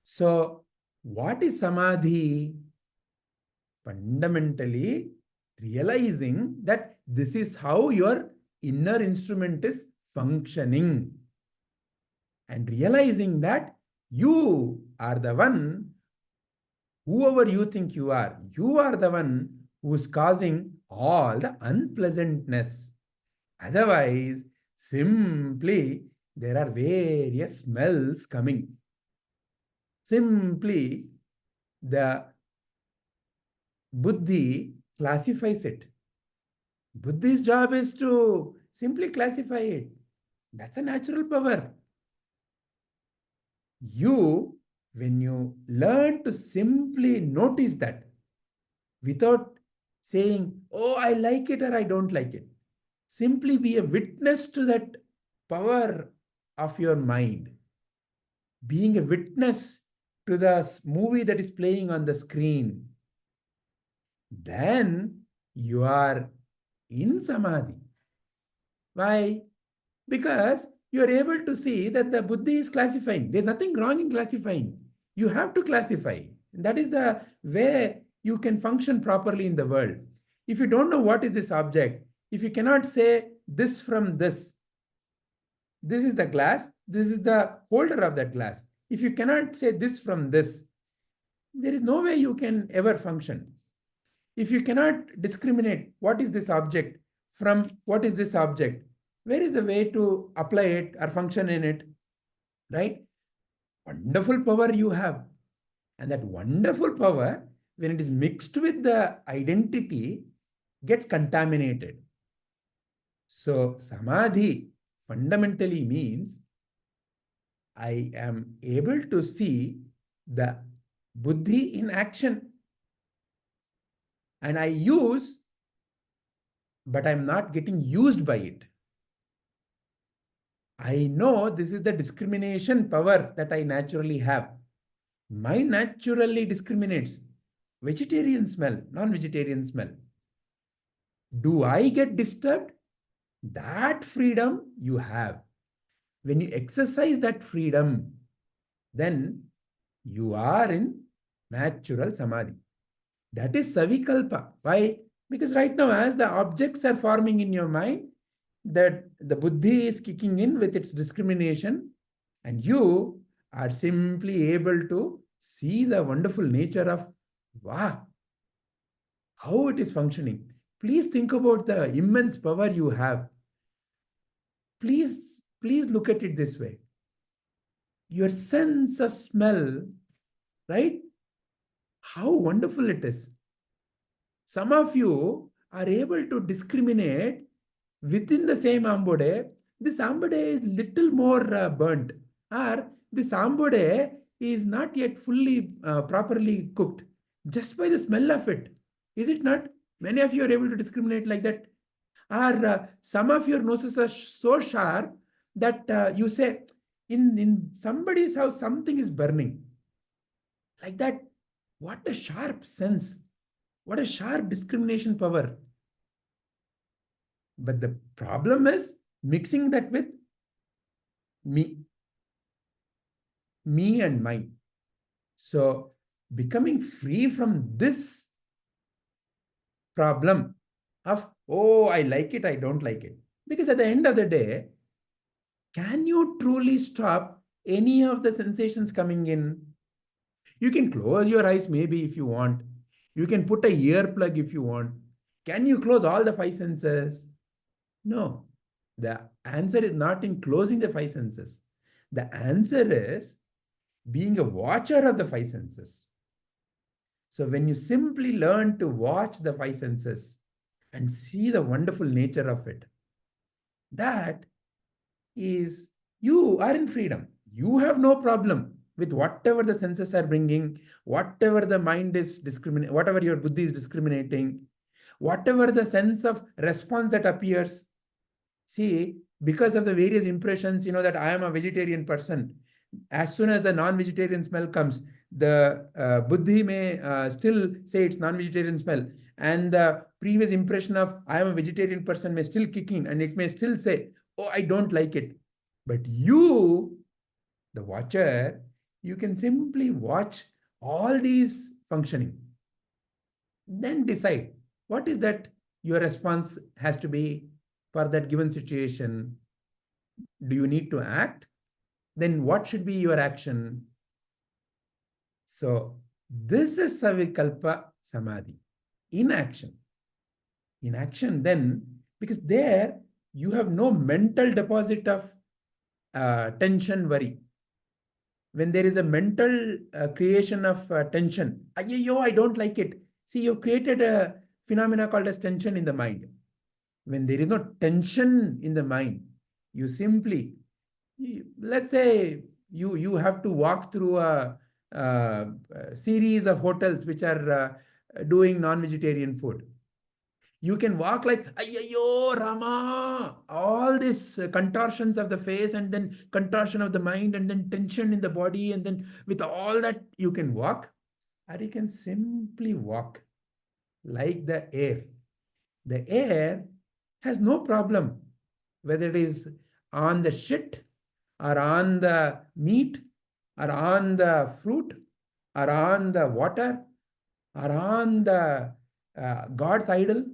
So, what is samadhi? Fundamentally, realizing that this is how your inner instrument is functioning, and realizing that you are the one, whoever you think you are the one who is causing all the unpleasantness. Otherwise, simply there are various smells coming. Simply the Buddhi classifies it. Buddhi's job is to simply classify it. That's a natural power. When you learn to simply notice that without saying, oh, I like it or I don't like it, simply be a witness to that power of your mind, being a witness to the movie that is playing on the screen, then you are in samadhi. Why? Because you are able to see that the buddhi is classifying. There's nothing wrong in classifying. You have to classify. That is the way you can function properly in the world. If you don't know what is this object, if you cannot say this from this is the glass, this is the holder of that glass. If you cannot say this from this, there is no way you can ever function. If you cannot discriminate what is this object from what is this object, where is the way to apply it or function in it, right? Wonderful power you have. And that wonderful power, when it is mixed with the identity, gets contaminated. So samadhi fundamentally means I am able to see the buddhi in action. And I use, but I'm not getting used by it. I know this is the discrimination power that I naturally have. Mind naturally discriminates vegetarian smell, non-vegetarian smell. Do I get disturbed? That freedom you have. When you exercise that freedom, then you are in natural samadhi. That is savikalpa. Why? Because right now, as the objects are forming in your mind, that the buddhi is kicking in with its discrimination, and you are simply able to see the wonderful nature of, wow, how it is functioning. Please think about the immense power you have. Please look at it this way. Your sense of smell, right? How wonderful it is. Some of you are able to discriminate within the same ambode. This ambode is little more burnt, or this ambode is not yet fully properly cooked, just by the smell of it. Is it not? Many of you are able to discriminate like that. Or some of your noses are so sharp that you say, in somebody's house, something is burning. Like that. What a sharp sense. What a sharp discrimination power. But the problem is mixing that with me and mine. So becoming free from this problem of, oh, I like it, I don't like it. Because at the end of the day, can you truly stop any of the sensations coming in? You can close your eyes maybe if you want. You can put a earplug if you want. Can you close all the five senses? No. The answer is not in closing the five senses. The answer is being a watcher of the five senses. So when you simply learn to watch the five senses and see the wonderful nature of it, that is, you are in freedom. You have no problem with whatever the senses are bringing, whatever the mind is discriminating, whatever your buddhi is discriminating, whatever the sense of response that appears. See, because of the various impressions, you know that I am a vegetarian person. As soon as the non-vegetarian smell comes, the buddhi may still say it's non-vegetarian smell. And the previous impression of I am a vegetarian person may still kick in, and it may still say, oh, I don't like it. But you, the watcher, you can simply watch all these functioning. Then decide what is that your response has to be for that given situation. Do you need to act? Then what should be your action? So this is Savikalpa Samadhi. In action. In action then, because there you have no mental deposit of tension, worry. When there is a mental creation of tension, ayyo, I don't like it. See, you've created a phenomena called as tension in the mind. When there is no tension in the mind, you simply, let's say you have to walk through a series of hotels which are doing non-vegetarian food. You can walk like, ayyo, Rama, all these contortions of the face and then contortion of the mind and then tension in the body, and then with all that you can walk, or you can simply walk like the air. The air has no problem whether it is on the shit or on the meat or on the fruit or on the water or on the God's idol.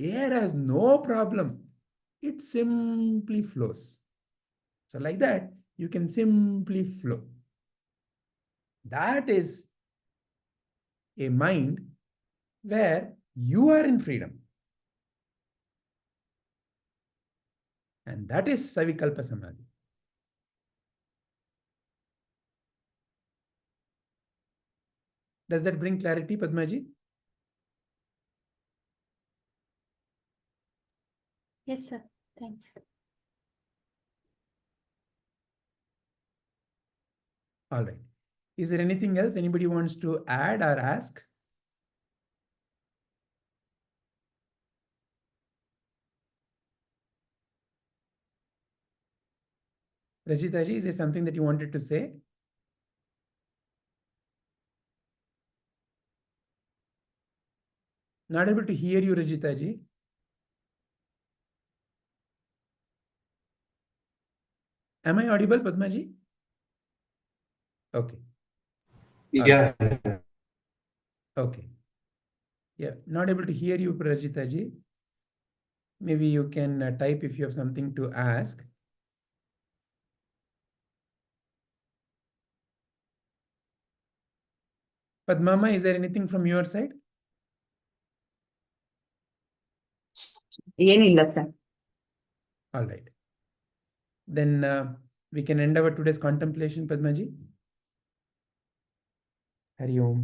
Air has no problem. It simply flows. So like that, you can simply flow. That is a mind where you are in freedom. And that is Savikalpa Samadhi. Does that bring clarity, Padmaji? Yes, sir. Thanks. All right. Is there anything else anybody wants to add or ask? Rajita ji, is there something that you wanted to say? Not able to hear you, Rajita ji. Am I audible, Padma ji? Okay. Yeah. Okay. Yeah, not able to hear you, Rajita ji. Maybe you can type if you have something to ask. Padmama, is there anything from your side? ಏನಿಲ್ಲ sir. All right. Then we can end our today's contemplation, Padmaji. Hari Om.